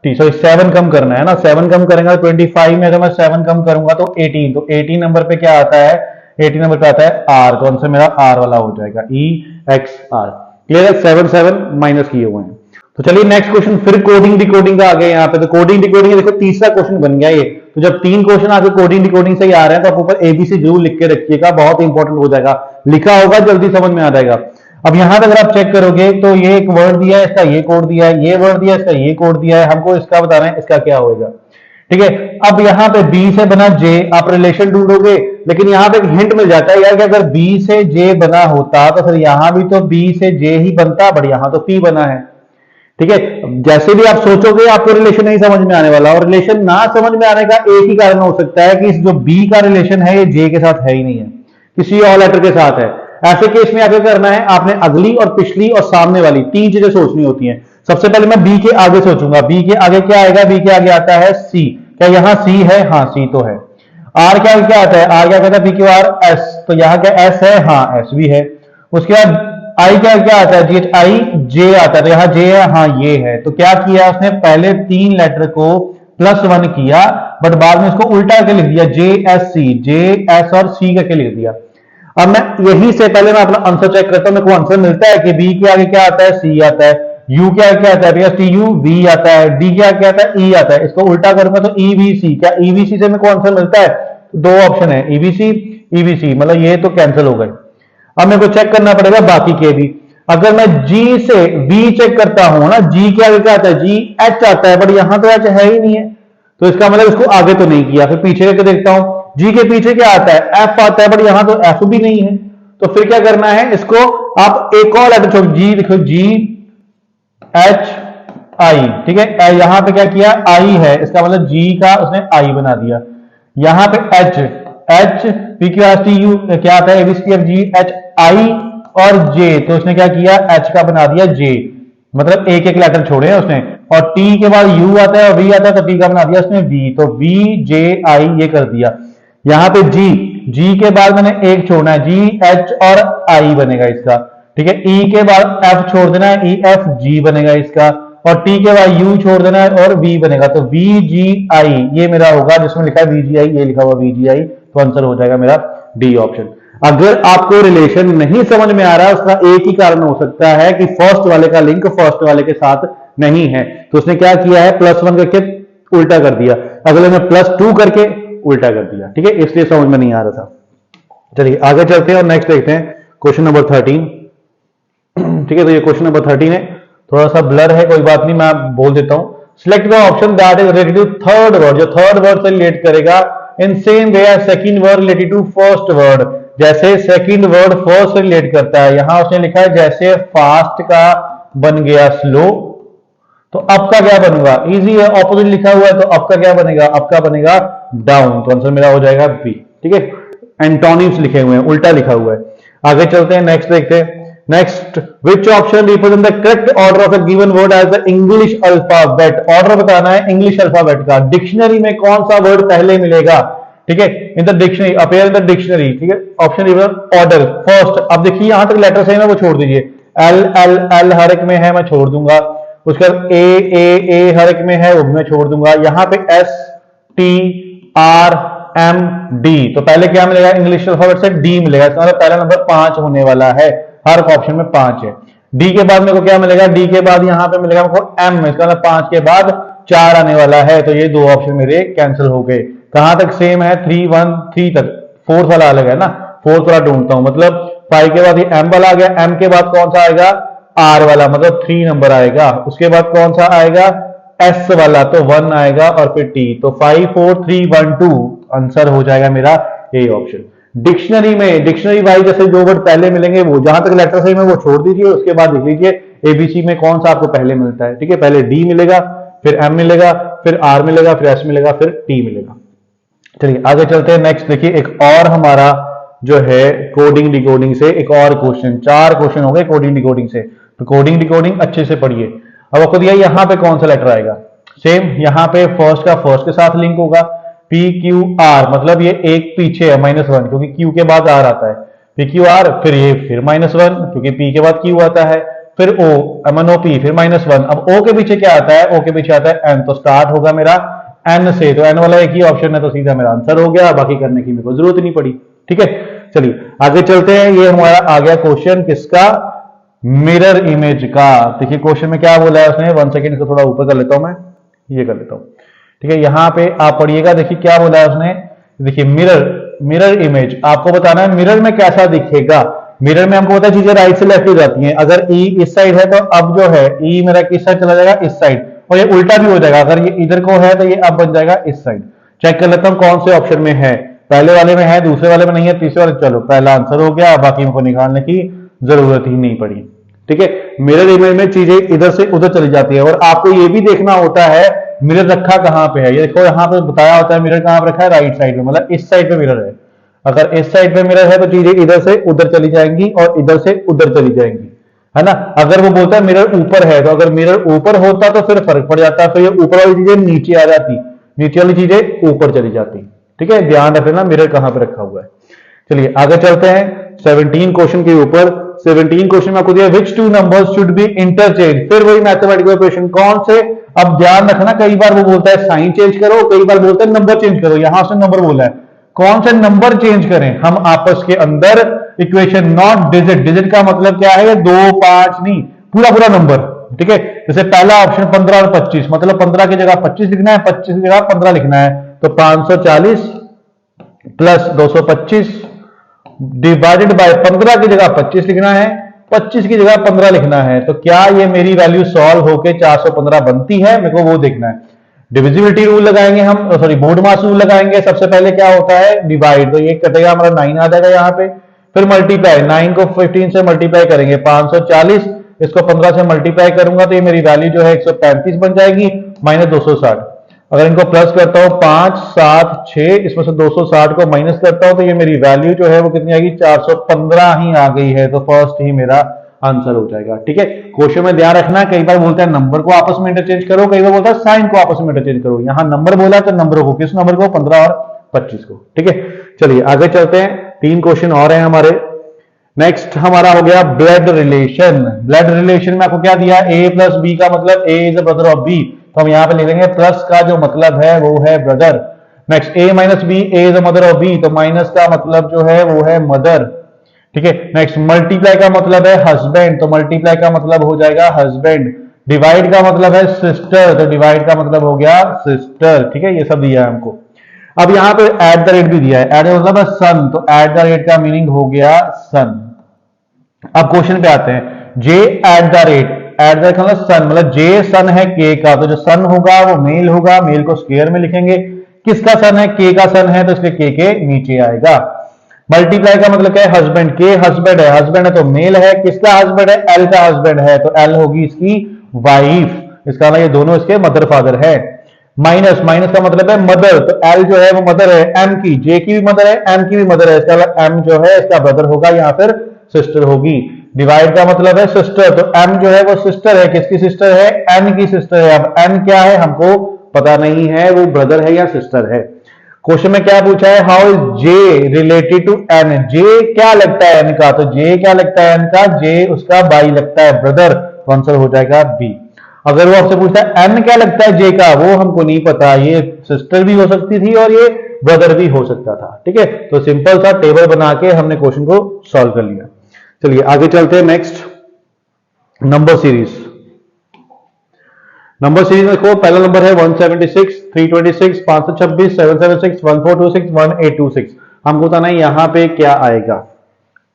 टी, सो 7 कम करना है ना, 7 कम करेंगे तो 25 में अगर मैं 7 कम करूंगा तो 18, तो 18 नंबर पे क्या आता है, 18 नंबर पे आता है आर, तो आंसर मेरा आर वाला हो जाएगा, ई एक्स आर। क्लियर है, 7 7 माइनस किए हुए हैं। तो चलिए नेक्स्ट क्वेश्चन, फिर कोडिंग डिकोडिंग का आ गया यहाँ पे, तो कोडिंग डिकोडिंग देखो तीसरा क्वेश्चन बन गया ये। तो जब 3 क्वेश्चन आगे कोडिंग डिकोडिंग से ही आ रहे हैं तो आप ऊपर एबीसी जरूर लिख के रखिएगा, बहुत इंपॉर्टेंट हो जाएगा, लिखा होगा जल्दी समझ में आ जाएगा। अब यहां तक अगर आप चेक करोगे तो ये एक वर्ड दिया है, इसका ये कोड दिया है, ये वर्ड दिया है, इसका ये कोड दिया है, हमको इसका बताना है इसका क्या होगा। ठीक है, अब यहाँ पे बी से बना जे, आप रिलेशन ढूंढोगे, लेकिन यहाँ पे एक हिंट मिल जाता है यार कि अगर बी से जे बना होता तो फिर यहां भी तो बी से जे ही बनता, बट यहां तो पी बना है। ठीक है, जैसे भी आप सोचोगे आपको रिलेशन नहीं समझ में आने वाला, और रिलेशन ना समझ में आने का एक ही कारण हो सकता है कि इस जो बी का रिलेशन है ये जे के साथ है ही नहीं है, किसी और लेटर के साथ है। ऐसे केस में आगे करना है आपने, अगली और पिछली और सामने वाली 3 चीजें सोचनी होती हैं। सबसे पहले मैं बी के आगे सोचूंगा, बी के आगे क्या आएगा, बी के आगे आता है सी, क्या यहाँ सी है, हाँ सी तो है। आर क्या क्या आता है, आर क्या कहता है, पी क्यू आर एस, तो यहाँ क्या एस है, हाँ एस भी है। उसके बाद आई क्या क्या आता है, जी एच आई जे आता है, तो यहाँ जे है, हाँ ये है। तो क्या किया उसने, पहले 3 लेटर को +1 किया, बट बाद में उसको उल्टा करके लिख दिया, जे एस सी, जे एस और सी करके लिख दिया। अब मैं यही से पहले मैं अपना आंसर चेक करता हूं, मेरे को आंसर मिलता है कि बी के आगे क्या आता है, सी आता है, यू के आगे क्या आता है, टी यू वी आता है, डी के आगे क्या आता है, ई आता है। इसको उल्टा करूंगा तो ईवीसी, क्या ईवीसी से मेरे को आंसर मिलता है, दो ऑप्शन है ईवीसी ईवीसी, मतलब ये तो कैंसिल हो गए। अब मेरे को चेक करना पड़ेगा बाकी के भी। अगर मैं जी से बी चेक करता हूं ना, जी के आगे क्या आता है, जी एच आता है, बट यहां तो एच है ही नहीं है, तो इसका मतलब इसको आगे तो नहीं किया। फिर पीछे करके देखता हूं, जी के पीछे क्या आता है, एफ आता है, बट यहां तो एफ भी नहीं है, तो फिर क्या करना है, इसको आप एक और लेटर छोड़, जी लिखो, जी एच आई। ठीक है, यहां पे क्या किया, आई है, इसका मतलब जी का उसने आई बना दिया। यहां पे H, H P Q R T U क्या आता है, ABC F G H I और जे, तो उसने क्या किया, एच का बना दिया जे, मतलब एक एक लेटर छोड़े हैं उसने। और टी के बाद यू आता है और वी आता है, तो टी का बना दिया उसने वी, तो वी जे आई ये कर दिया। यहां पे जी, जी के बाद मैंने एक छोड़ना है, जी एच और आई बनेगा इसका। ठीक है, ई के बाद एफ छोड़ देना है, ई एफ जी बनेगा इसका, और टी के बाद यू छोड़ देना है और वी बनेगा, तो वी जी आई ये मेरा होगा, जिसमें लिखा है वी जी आई, ये लिखा हुआ वी जी आई, तो आंसर हो जाएगा मेरा डी ऑप्शन। अगर आपको रिलेशन नहीं समझ में आ रहा, उसका एक ही कारण हो सकता है कि फर्स्ट वाले का लिंक फर्स्ट वाले के साथ नहीं है, तो उसने क्या किया है, +1 करके उल्टा कर दिया, अगले में +2 करके उल्टा कर दिया। ठीक है, इसलिए समझ में नहीं आ रहा था। चलिए आगे चलते हैं और नेक्स्ट देखते हैं क्वेश्चन नंबर 13। ठीक है, तो ये क्वेश्चन नंबर 13 है, थोड़ा सा ब्लर है, कोई बात नहीं, मैं बोल देता हूं। Select the option that is related to third word, जो थर्ड वर्ड से रिलेट करेगा, in same way as second word related to first word, जैसे सेकंड वर्ड फर्स्ट से रिलेट करता है। यहां उसने लिखा है जैसे फास्ट का बन गया स्लो, तो अब का क्या बनेगा, इजी है, ऑपोजिट लिखा हुआ है, तो अब का क्या बनेगा, अब का बनेगा डाउन, तो आंसर मेरा हो जाएगा बी। ठीक है, एंटोनिम्स लिखे हुए हैं, उल्टा लिखा हुआ है। आगे चलते हैं, नेक्स्ट देखते हैं। Next, which option represent the correct order of a given word as the English alphabet, order बताना है इंग्लिश अल्फाबेट का, डिक्शनरी में कौन सा वर्ड पहले मिलेगा। ठीक है, in the dictionary, appear in the dictionary. ठीक है, ऑप्शन रिप्रेजेंट ऑर्डर फर्स्ट, अब देखिए यहां तक लेटर सेम है वो छोड़ दीजिए, एल एल एल हर एक में है मैं छोड़ दूंगा, उसके बाद ए हर एक में है वो भी मैं छोड़ दूंगा, यहां पे S T R M D, तो पहले क्या मिलेगा, इंग्लिश अल्फाबेट से डी मिलेगा, इसका मतलब पहला नंबर 5 होने वाला है, हर ऑप्शन में 5 है। डी के बाद मेरे को क्या मिलेगा, डी के बाद यहां पे मिलेगा मेरे को एम, इसका मतलब 5 के बाद 4 आने वाला है, तो ये दो ऑप्शन मेरे कैंसिल हो गए। कहां तक सेम है, 3 1 3 तक, फोर्थ वाला अलग है ना, फोर्थ वाला ढूंढता हूं, मतलब 5 के बाद ये एम वाला आ गया, एम के बाद कौन सा आएगा, आर वाला, मतलब 3 नंबर आएगा, उसके बाद कौन सा आएगा, एस वाला, तो 1 आएगा, और फिर टी, तो 5 4 3 1 2 आंसर हो जाएगा मेरा ए ऑप्शन। डिक्शनरी में, डिक्शनरी वाइज जैसे जो वर्ड पहले मिलेंगे वो जहां तक लेटर सेम है वो छोड़ दीजिए, उसके बाद लिख लीजिए एबीसी में कौन सा आपको पहले मिलता है। ठीक है, पहले डी मिलेगा, फिर एम मिलेगा, फिर आर मिलेगा, फिर एस मिलेगा, फिर टी मिलेगा। चलिए आगे चलते हैं, नेक्स्ट देखिए एक और हमारा जो है कोडिंग डिकोडिंग से एक और क्वेश्चन, 4 क्वेश्चन हो गए कोडिंग डिकोडिंग से। तो कोडिंग डिकोडिंग अच्छे से पढ़िए। अब आपको दिया यहाँ पे कौन सा लेटर आएगा, सेम यहाँ पे फर्स्ट का फर्स्ट के साथ लिंक होगा, पी क्यू आर, मतलब ये एक पीछे है -1 क्योंकि क्यू के बाद आर आता है, पी क्यू आर, फिर ये फिर -1 क्योंकि पी के बाद क्यू आता है, फिर ओ MNOP, फिर -1। अब ओ के पीछे क्या आता है, ओ के पीछे आता है एन, तो स्टार्ट होगा मेरा एन से, तो एन वाला एक ही ऑप्शन है, तो सीधा मेरा आंसर हो गया, बाकी करने की मेरे को जरूरत नहीं पड़ी। ठीक है, चलिए आगे चलते हैं। ये हमारा आ गया क्वेश्चन किसका, मिरर इमेज का। देखिए क्वेश्चन में क्या बोला है उसने, 1 सेकेंड इसको थोड़ा ऊपर कर लेता हूं मैं, ये कर लेता हूं। ठीक है, यहां पे आप पढ़िएगा, देखिए क्या बोला है उसने। देखिए मिरर इमेज, आपको बताना है मिरर में कैसा दिखेगा। मिरर में हमको पता है चीजें राइट से लेफ्ट हो जाती हैं। अगर ई इस साइड है तो अब जो है ई मेरा किस साइड चला जाएगा, इस साइड, और ये उल्टा भी हो जाएगा। अगर ये इधर को है तो ये अब बन जाएगा इस साइड। चेक कर लेता हूं कौन से ऑप्शन में है, पहले वाले में है, दूसरे वाले में नहीं है, तीसरे वाले, चलो पहला आंसर हो गया, बाकी हमको निकालने की जरूरत ही नहीं पड़ी। ठीक है, मिरर इमेज में चीजें इधर से उधर चली जाती है। और आपको ये भी देखना होता है मिरर रखा कहां पे है। ये देखो यहाँ पे बताया होता है मिरर कहां पे रखा है, राइट साइड में, मतलब इस साइड पे मिरर है। अगर इस साइड पे मिरर है तो चीजें इधर से उधर चली जाएंगी और इधर से उधर चली जाएंगी, है ना। अगर वो बोलता है मिरर ऊपर है, तो अगर मिरर ऊपर होता तो फिर फर्क पड़ जाता, तो ये ऊपर वाली चीजें नीचे आ जाती, नीचे वाली चीजें ऊपर चली जाती। ठीक है, ध्यान रखना मिरर कहां पे रखा हुआ है। चलिए आगे चलते हैं 17 क्वेश्चन के ऊपर। 17 क्वेश्चन में आपको दिया which two numbers should be interchange, फिर वही मैथमेटिकल ऑपरेशन, कौन से। अब ध्यान रखना, कई बार वो बोलता है साइन चेंज करो, कई बार बोलता है नंबर चेंज करो। यहां से नंबर बोला है, कौन से नंबर चेंज करें हम आपस के अंदर। इक्वेशन नॉट डिजिट, डिजिट का मतलब क्या है, 2 5 नहीं, पूरा पूरा नंबर। ठीक है, जैसे पहला ऑप्शन 15 और 25, मतलब 15 की जगह 25 लिखना है, 25 की जगह 15 लिखना है, तो 540 प्लस 225 डिवाइडेड बाय 15 की जगह 25 लिखना है, 25 की जगह 15 लिखना है। तो क्या ये मेरी वैल्यू सॉल्व होके 415 बनती है, मेरे को वो देखना है। डिविजिबिलिटी रूल लगाएंगे हम, सॉरी बोर्ड मास रूल लगाएंगे। सबसे पहले क्या होता है, डिवाइड, तो ये कटेगा हमारा 9 आ जाएगा यहाँ पे, फिर मल्टीप्लाई, 9 को 15 से मल्टीप्लाई करेंगे, 540, इसको 15 से मल्टीप्लाई करूंगा तो ये मेरी वैल्यू जो है 135 बन जाएगी, माइनस 260। अगर इनको प्लस करता हूं 5 7 6, इसमें से 260 को माइनस करता हूं तो ये मेरी वैल्यू जो है वो कितनी आएगी, 415 ही आ गई है, तो फर्स्ट ही मेरा आंसर हो जाएगा। ठीक है, क्वेश्चन में ध्यान रखना, कई बार बोलता है नंबर को आपस में इंटरचेंज करो, कई बार बोलता है साइन को आपस में इंटरचेंज करो। यहां नंबर बोला तो नंबर को, किस नंबर को, 15 और 25 को। ठीक है, चलिए आगे चलते हैं, 3 क्वेश्चन और हैं हमारे। नेक्स्ट हमारा हो गया ब्लड रिलेशन। ब्लड रिलेशन में आपको क्या दिया, ए प्लस बी का मतलब A is the brother of B, तो हम यहां पे लिख देंगे प्लस का जो मतलब है वो है brother. Next A minus B, A is the mother of B, तो माइनस का मतलब जो है वो है मदर। ठीक है, नेक्स्ट मल्टीप्लाई का मतलब है हस्बैंड, तो मल्टीप्लाई का मतलब हो जाएगा हस्बैंड। डिवाइड का मतलब है सिस्टर, तो डिवाइड का मतलब हो गया सिस्टर। ठीक है, ये सब दिया है हमको। अब यहां पे एट द रेट भी दिया है, एट मतलब है सन, तो एट द रेट का मीनिंग हो गया सन। अब क्वेश्चन पे आते हैं, J at the rate, at the rate मतलब सन, मतलब जे सन है के का, तो जो सन होगा वो मेल होगा, मेल को स्क्वायर में लिखेंगे। किसका सन है, के का सन है, तो इसलिए के नीचे आएगा। मल्टीप्लाई का मतलब क्या है, हस्बैंड, के हस्बैंड है, हस्बैंड है तो मेल है, किसका हस्बैंड है, एल का हस्बैंड है, तो एल होगी इसकी वाइफ, इसका मतलब ये दोनों इसके मदर फादर है। माइनस, माइनस का मतलब है मदर, तो एल जो है वो मदर है एम की, जे की भी मदर है, एम की भी मदर है, इसका मतलब एम जो है इसका ब्रदर होगा या फिर सिस्टर होगी। डिवाइड का मतलब है सिस्टर, तो एम जो है वो सिस्टर है, किसकी सिस्टर है, एन की सिस्टर है। अब एन क्या है हमको पता नहीं है, वो ब्रदर है या सिस्टर है। क्वेश्चन में क्या पूछा है, how is J related to N, J क्या लगता है एन का, तो जे क्या लगता है एन का, जे उसका भाई लगता है, ब्रदर, तो आंसर हो जाएगा बी। अगर वो आपसे पूछता है एन क्या लगता है जे का, वो हमको नहीं पता, ये सिस्टर भी हो सकती थी और ये ब्रदर भी हो सकता था। ठीक है, तो सिंपल सा टेबल बना के हमने क्वेश्चन को सॉल्व कर लिया। चलिए आगे चलते हैं, next number series. Number series में देखो, पहला नंबर है 176, 326, 526, 776, 1426, 1826। हमको बताना है यहां पे क्या आएगा।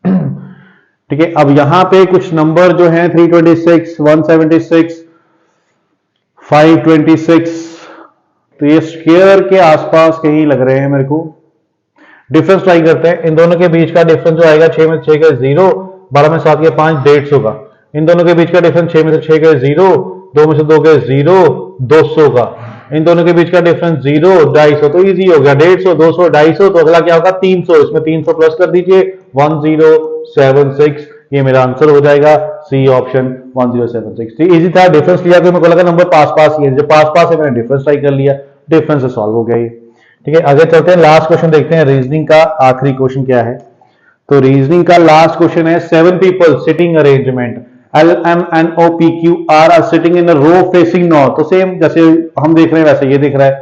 ठीक है, अब यहां पे कुछ नंबर जो है 326, 176, 526, तो ये स्क्वायर के आसपास कहीं लग रहे हैं मेरे को। डिफरेंस ट्राई करते हैं, इन दोनों के बीच का डिफरेंस जो आएगा 6 में 6 का 0, 12 में 7 के 5, 150 होगा। इन दोनों के बीच का डिफरेंस 6 में से 6 का 0, 2 में से 2 के 0, 200 का। इन दोनों के बीच का डिफरेंस 0, 250 तो इजी हो गया, 150, 200, 250 तो अगला क्या होगा 300, इसमें 300 प्लस कर दीजिए 1076, ये मेरा आंसर हो जाएगा सी ऑप्शन 1076। इजी था, डिफरेंस लिया तो मेरे को लगा नंबर पास पास ही है, जो पास पास है मैंने डिफरेंस ट्राई कर लिया, डिफरेंस से सॉल्व हो गया ये। ठीक है, आगे चलते हैं, लास्ट क्वेश्चन देखते हैं, रीजनिंग का आखिरी क्वेश्चन क्या है। तो रीजनिंग का लास्ट क्वेश्चन है 7 people sitting arrangement L M N O P Q R are sitting in a row facing north। तो सेम जैसे हम देख रहे हैं वैसे ये दिख रहा है।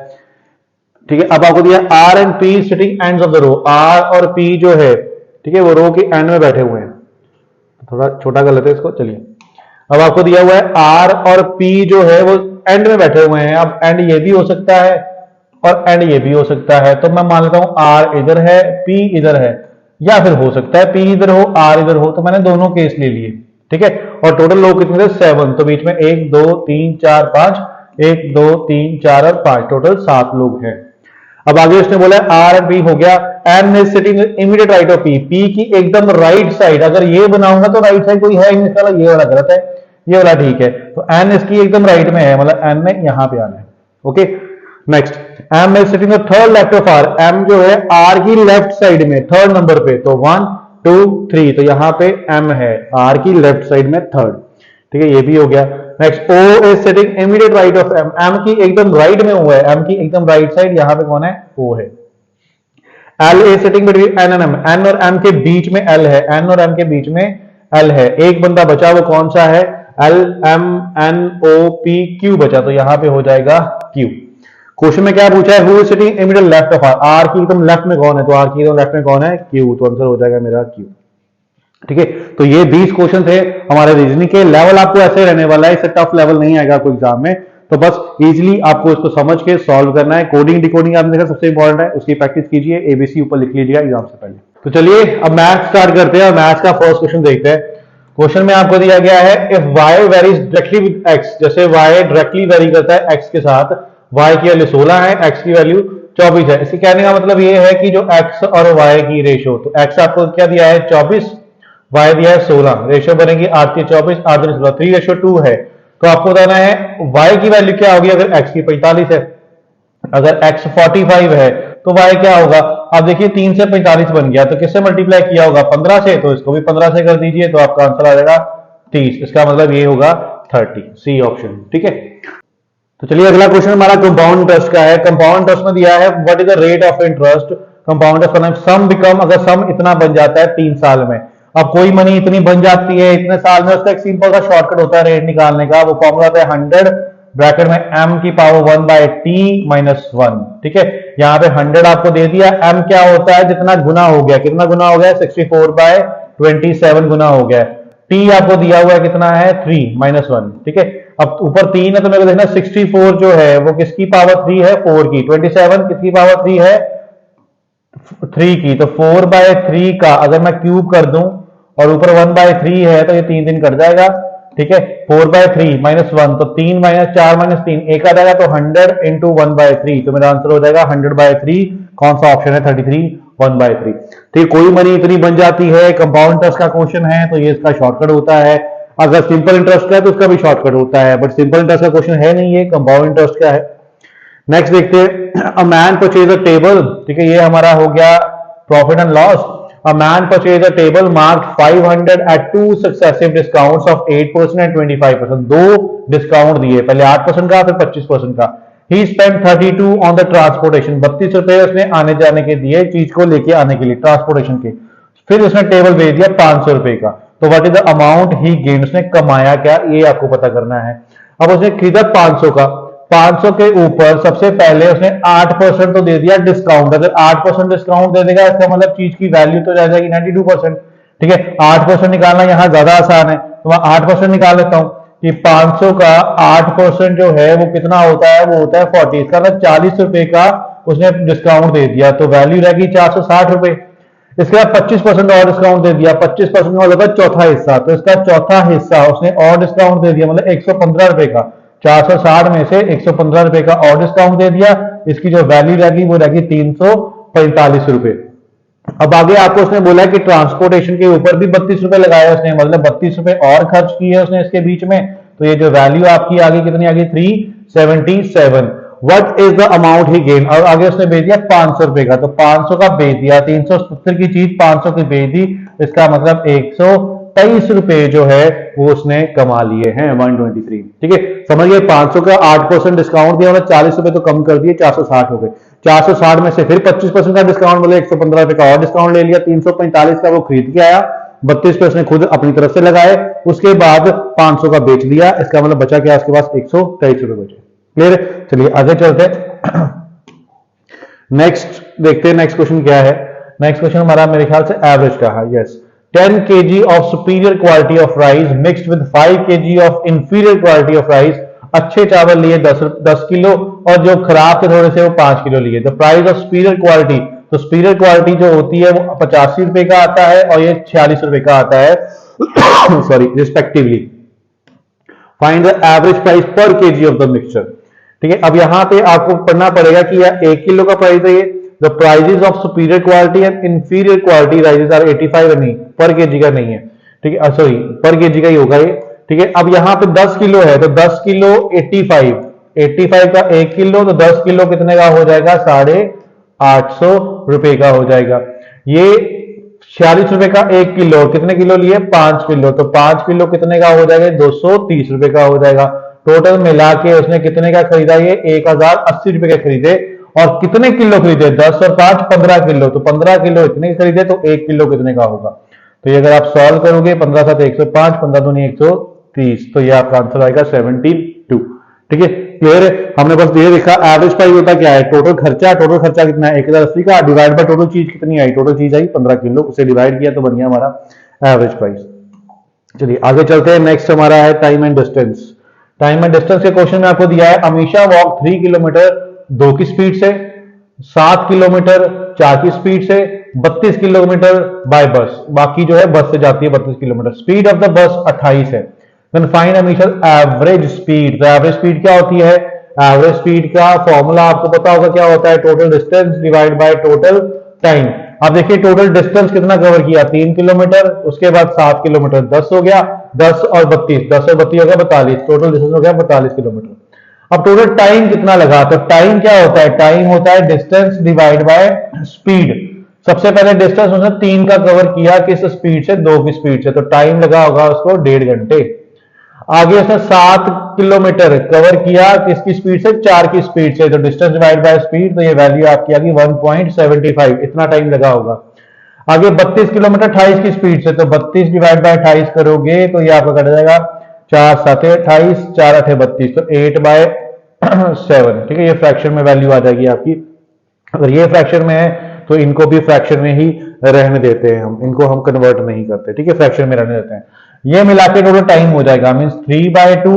ठीक है, अब आपको दिया R and P sitting ends of the row, R और P जो है ठीक है वो रो के एंड में बैठे हुए हैं, थोड़ा छोटा कर लेते हैं इसको, चलिए। अब आपको दिया हुआ है R और P जो है वो एंड में बैठे हुए हैं, अब एंड ये भी हो सकता है और एंड ये भी हो सकता है, तो मैं मान लेता हूं R इधर है P इधर है, या फिर हो सकता है P इधर हो R इधर हो, तो मैंने दोनों केस ले लिए। ठीक है, और टोटल लोग कितने थे 7, तो बीच में 1 2 3 4 5, 1 2 3 4 और 5, टोटल 7 लोग हैं। अब आगे उसने बोला आर एंड बी हो गया, M is sitting immediate right of P, P की एकदम राइट साइड, अगर ये बनाऊंगा तो राइट साइड कोई है ही नहीं, ये वाला गलत है, ये वाला ठीक है, तो एन इसकी एकदम राइट में है, मतलब एन ने यहां पे आना है। Okay, next M is sitting third left of R, M जो है आर की लेफ्ट साइड में थर्ड नंबर पे, तो 1 2 3, तो यहां पे एम है आर की लेफ्ट साइड में थर्ड। ठीक है, ये भी हो गया। Next O is sitting immediate right of M, M की एकदम राइट में हुआ है, एम की एकदम राइट साइड, यहां पे कौन है ओ है। L is sitting between N and M, N और एम के बीच में एल है, एन और एम के बीच में एल है, एक बंदा बचा वो कौन सा है, L M N O P Q बचा, तो यहां पे हो जाएगा क्यू। क्वेश्चन में क्या पूछा है, who is sitting immediate left of R, R की एकदम लेफ्ट में कौन है, तो आर की एकदम लेफ्ट में कौन है क्यू, तो आंसर हो जाएगा मेरा क्यू। ठीक है, तो ये 20 क्वेश्चन थे हमारे रीजनिंग के। लेवल आपको ऐसे रहने वाला है, इससे टफ लेवल नहीं आएगा आपको एग्जाम में, तो बस इजीली आपको इसको समझ के सॉल्व करना है। कोडिंग डिकोडिंग आपने देखा सबसे इंपॉर्टेंट है, उसकी प्रैक्टिस कीजिए, एबीसी ऊपर लिख लीजिएगा एग्जाम से पहले। तो चलिए अब मैथ स्टार्ट करते हैं और मैथ का फर्स्ट क्वेश्चन देखते हैं। क्वेश्चन में आपको दिया गया है if y varies directly with x, जैसे y डायरेक्टली वेरी करता है x के साथ, y की वैल्यू 16 है, x की वैल्यू 24 है। इसके कहने का मतलब ये है कि जो x और y की रेशियो, तो x आपको क्या दिया है 24, y दिया है 16, रेशियो बनेगी 8 की 24 8 की 16, 3:2 है। तो आपको बताना है y की वैल्यू क्या होगी अगर x की 45 है, अगर x 45 है तो y क्या होगा। अब देखिए 3 से 45 बन गया, तो किससे मल्टीप्लाई किया होगा 15 से, तो इसको भी 15 से कर दीजिए, तो आपका आंसर आ जाएगा 30, इसका मतलब ये होगा 30, सी ऑप्शन। ठीक है, तो चलिए अगला क्वेश्चन हमारा कंपाउंड इंटरेस्ट का है। कंपाउंड इंटरेस्ट में दिया है what is the rate of interest compound interest, sum become, अगर सम इतना बन जाता है 3 साल में, अब कोई मनी इतनी बन जाती है इतने साल में, उसका एक सिंपल सा शॉर्टकट होता है रेट निकालने का, वो फॉर्मूला होता है 100 ब्रैकेट में m की पावर 1/t-1। ठीक है, यहाँ पे 100 आपको दे दिया, m क्या होता है जितना गुना हो गया, कितना गुना हो गया 64/27 गुना हो गया, t आपको दिया हुआ है कितना है 3-1। ठीक है, अब ऊपर 3 है तो मेरे को देखना 64 जो है वो किसकी पावर 3 है 4 की, 27 किसकी पावर 3 है 3 की, तो 4/3 का अगर मैं क्यूब कर दूं और ऊपर 1/3 है तो ये 3 दिन कट जाएगा। ठीक है, 4/3-1, तो 3 - 4 - 3 1 आ जाएगा, तो 100 × 1/3, तो मेरा आंसर हो जाएगा 100/3। कौन सा ऑप्शन है 33 1/3। ठीक, कोई मनी इतनी बन जाती है, कंपाउंड इंटरेस्ट का क्वेश्चन है तो ये इसका शॉर्टकट होता है। अगर सिंपल इंटरेस्ट का है तो उसका भी शॉर्टकट होता है, बट सिंपल इंटरेस्ट का क्वेश्चन है नहीं, ये कंपाउंड इंटरेस्ट का है। नेक्स्ट देखते हैं, a man purchase a table. ठीक है, ये हमारा हो गया profit and loss. A man purchased a table marked 500 at 2 successive discounts of 8% and 25%। दो डिस्काउंट दिए, पहले 8% का फिर 25% का। He spent 32 on the transportation। 32 रुपए उसने आने जाने के दिए, चीज को लेके आने के लिए, ट्रांसपोर्टेशन के। फिर उसने टेबल भेज दिया 500 रुपए का, तो what is the amount he gain, उसने कमाया क्या, ये आपको पता करना है। अब उसने खरीदा 500 का, 500 के ऊपर सबसे पहले उसने 8% तो दे दिया डिस्काउंट, अगर 8% डिस्काउंट दे देगा इसका मतलब चीज की वैल्यू तो जा जाएगी 92%। ठीक है, 8% निकालना यहां ज्यादा आसान है, तो मैं 8% निकाल लेता हूं कि 500 का 8% जो है वो कितना होता है, वो होता है 40, इसका मतलब 40 रुपए का उसने डिस्काउंट दे दिया, तो वैल्यू रहेगी 460 रुपए। इसके बाद 25% और डिस्काउंट दे दिया, 25% वाला होगा चौथा हिस्सा, तो इसका चौथा हिस्सा उसने और डिस्काउंट दे दिया, मतलब 115 रुपए का, 460 में से 115 रुपए का और डिस्काउंट दे दिया, इसकी जो वैल्यू रहेगी वो रहेगी 345 रुपए। अब आगे आपको उसने बोला है कि ट्रांसपोर्टेशन के ऊपर भी 32 रुपए लगाया उसने, मतलब 32 रुपए और खर्च किए उसने इसके बीच में, तो ये जो वैल्यू आपकी आ गई कितनी आ गई 377। What is the amount he gain, और आगे उसने भेज दिया 500 रुपए का, तो 500 का भेज दिया, 370 की चीज 500 की भेज दी, इसका मतलब 123 रुपए जो है वो उसने कमा लिए हैं 123। ठीक है, समझिए 500 का 8% डिस्काउंट दिया, मतलब 40 रुपए तो कम कर दिए, 460 हो गए। 460 में से फिर 25% का डिस्काउंट, मतलब 115 रुपए का और डिस्काउंट ले लिया, 345 का वो खरीद के आया, 32 पे उसने खुद अपनी तरफ से लगाए, उसके बाद 500 का बेच दिया, इसका मतलब बचा क्या उसके पास 123 रुपए बचे। क्लियर? चलिए आगे चलते हैं। नेक्स्ट देखते हैं नेक्स्ट क्वेश्चन क्या है। नेक्स्ट क्वेश्चन हमारा मेरे ख्याल से एवरेज का है। Yes, 10 kg of superior quality of rice mixed with 5 kg of inferior quality of rice. अच्छे चावल लिए 10 किलो और जो खराब थे थोड़े से वो 5 किलो लिए। The price of superior quality, तो सुपीरियर क्वालिटी जो होती है वो 85 रुपए का आता है और ये 46 रुपए का आता है sorry respectively. Find the average price पर केजी ऑफ द मिक्सचर। ठीक है, अब यहां पे आपको पढ़ना पड़ेगा कि यह 1 किलो का प्राइस है, ये the prices of superior quality and inferior quality rices are 85 नहीं, पर केजी का नहीं है। ठीक है, सॉरी पर केजी का ही होगा ये। ठीक है, अब यहां पे 10 किलो है तो 10 किलो 85 का 1 किलो, तो 10 किलो कितने का हो जाएगा, 850 रुपए का हो जाएगा। ये 46 रुपए का 1 किलो, कितने किलो लिए, 5 किलो, तो 5 किलो कितने का हो जाएगा, 230 रुपए का हो जाएगा। टोटल मिला के उसने कितने का खरीदा, ये 1080 रुपए के खरीदे। और कितने किलो खरीदे, 10 और 5 15 किलो, तो 15 किलो इतने खरीदे, तो 1 किलो कितने का होगा। तो ये अगर आप सॉल्व करोगे 15 7 105, 15 दूनी 130, तो ये आपका आंसर आएगा 72। ठीक है, क्लियर है। हमने बस ये देखा एवरेज प्राइस होता क्या है, टोटल खर्चा कितना है 1080 का, डिवाइड बाय टोटल चीज कितनी आई, टोटल चीज आई 15 किलो, उसे डिवाइड किया तो बन गया हमारा एवरेज प्राइस। चलिए आगे चलते हैं। नेक्स्ट हमारा है time and distance. Time and distance के क्वेश्चन में आपको दिया है अमीशा वॉक 3 किलोमीटर 2 की स्पीड से, 7 किलोमीटर 4 की स्पीड से, 32 किलोमीटर बाय बस, बाकी जो है बस से जाती है 32 kilometre. Speed of the bus 28 है। Then find Amisha average speed. तो एवरेज स्पीड क्या होती है, एवरेज स्पीड का फॉर्मूला आपको पता होगा क्या होता है, total distance divide by total time. अब देखिए टोटल डिस्टेंस कितना कवर किया, 3 किलोमीटर, उसके बाद 7 किलोमीटर 10 हो गया, 10 और 32 हो गया 42, टोटल डिस्टेंस हो गया 42 किलोमीटर। अब टोटल टाइम कितना लगा, तो टाइम क्या होता है, टाइम होता है डिस्टेंस डिवाइड बाय स्पीड। सबसे पहले डिस्टेंस उसने 3 का कवर किया, किस स्पीड से, 2 की स्पीड से, तो टाइम लगा होगा उसको 1.5 घंटे। आगे उसने 7 किलोमीटर कवर किया किसकी स्पीड से, 4 की स्पीड से, तो डिस्टेंस डिवाइड बाय स्पीड, तो ये वैल्यू आपकी आ गई 1.75, इतना टाइम लगा होगा। आगे 32 किलोमीटर 28 की स्पीड से, तो 32 डिवाइड बाय 28 करोगे तो ये आपका कट जाएगा 4 7 28, 4 8 32, तो 8/7। ठीक है, ये फ्रैक्शन में वैल्यू आ जाएगी आपकी। अगर ये फ्रैक्शन में है तो इनको भी फ्रैक्शन में ही रहने देते हैं, हम इनको हम कन्वर्ट नहीं करते। ठीक है, फ्रैक्शन में रहने देते हैं। ये मिला के टोटल टाइम हो जाएगा मींस 3/2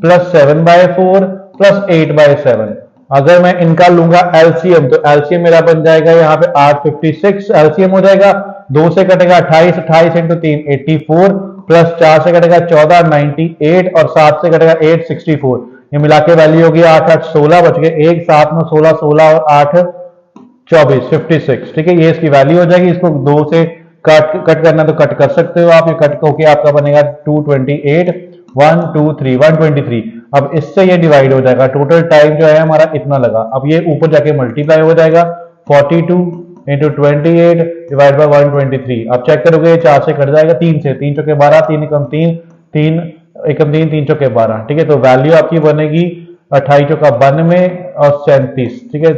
प्लस 7/4 प्लस 8/7। अगर मैं इनका लूंगा एलसीएम, तो एलसीएम मेरा बन जाएगा यहाँ पे 856 एलसीएम हो जाएगा। 2 से कटेगा 28, 28 इंटू 3 84, प्लस 4 से कटेगा 14 98, और 7 से कटेगा 8 64। ये मिला के वैल्यू होगी 8 8 16 बच गए, 1 7 9 16 16 और 8 24 56। ठीक है, ये इसकी वैल्यू हो जाएगी। इसको 2 से कट करना तो कट कर सकते हो आप, ये कट होके आपका बनेगा 228 1 2 3 123। अब इससे ये डिवाइड हो जाएगा, टोटल टाइम जो है हमारा इतना लगा। अब ये ऊपर जाके मल्टीप्लाई हो जाएगा 42 इंटू 28 डिवाइड बाय 123। अब चेक करोगे 4 से कट जाएगा, 3 से, 3 चौके 12, 3 एकम 3, 3 एकम 3, 3 चौके 12। ठीक है, तो वैल्यू आपकी बनेगी 28 चौका 92 और 37। ठीक है,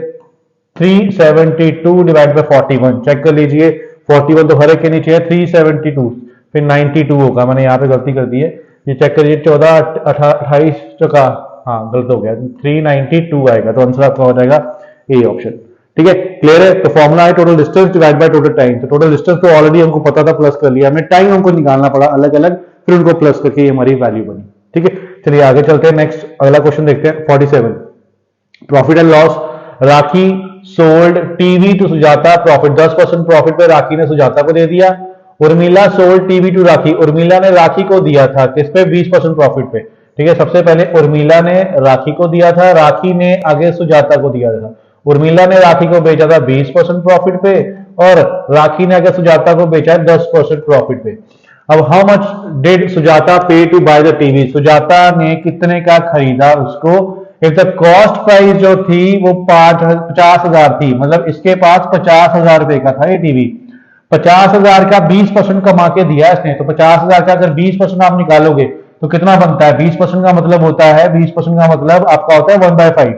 372 डिवाइड बाय 41। चेक कर लीजिए, 41 तो हर एक के नीचे है, 372 फिर 92 होगा, मैंने यहाँ पे गलती कर दी है, ये चेक करिए 14 28 चौका, हाँ गलत हो गया, 392 आएगा, तो आंसर आपका हो जाएगा ए ऑप्शन। ठीक है, क्लियर है। तो फॉर्मूला है total distance divide by total time. तो टोटल डिस्टेंस तो ऑलरेडी हमको पता था, प्लस कर लिया, हमें टाइम हमको निकालना पड़ा अलग अलग, फिर उनको प्लस करके हमारी वैल्यू बनी। ठीक है, चलिए आगे चलते हैं। नेक्स्ट अगला क्वेश्चन देखते हैं 47। Profit and loss. Rakhi sold TV to Sujata, profit 10% profit पे राखी ने सुजाता को दे दिया। Urmila sold TV to Rakhi, Urmila ने राखी को दिया था किस पे, 20% प्रॉफिट पे। ठीक है, सबसे पहले उर्मिला ने राखी को दिया था, राखी ने आगे सुजाता को दिया था। उर्मिला ने राखी को बेचा था 20% प्रॉफिट पे और राखी ने आगे सुजाता को बेचा है 10% प्रॉफिट पे। अब how much did Sujata pay to buy the TV, Sujata ने कितने का खरीदा उसको इफ द कॉस्ट प्राइस जो थी वो 50,000 थी, मतलब इसके पास 50,000 रुपए का था ये टीवी, 50,000 का 20% कमा के दिया इसने, तो 50,000 का अगर 20% आप निकालोगे तो कितना बनता है? 20% का मतलब होता है, 20% का मतलब आपका होता है 1/5,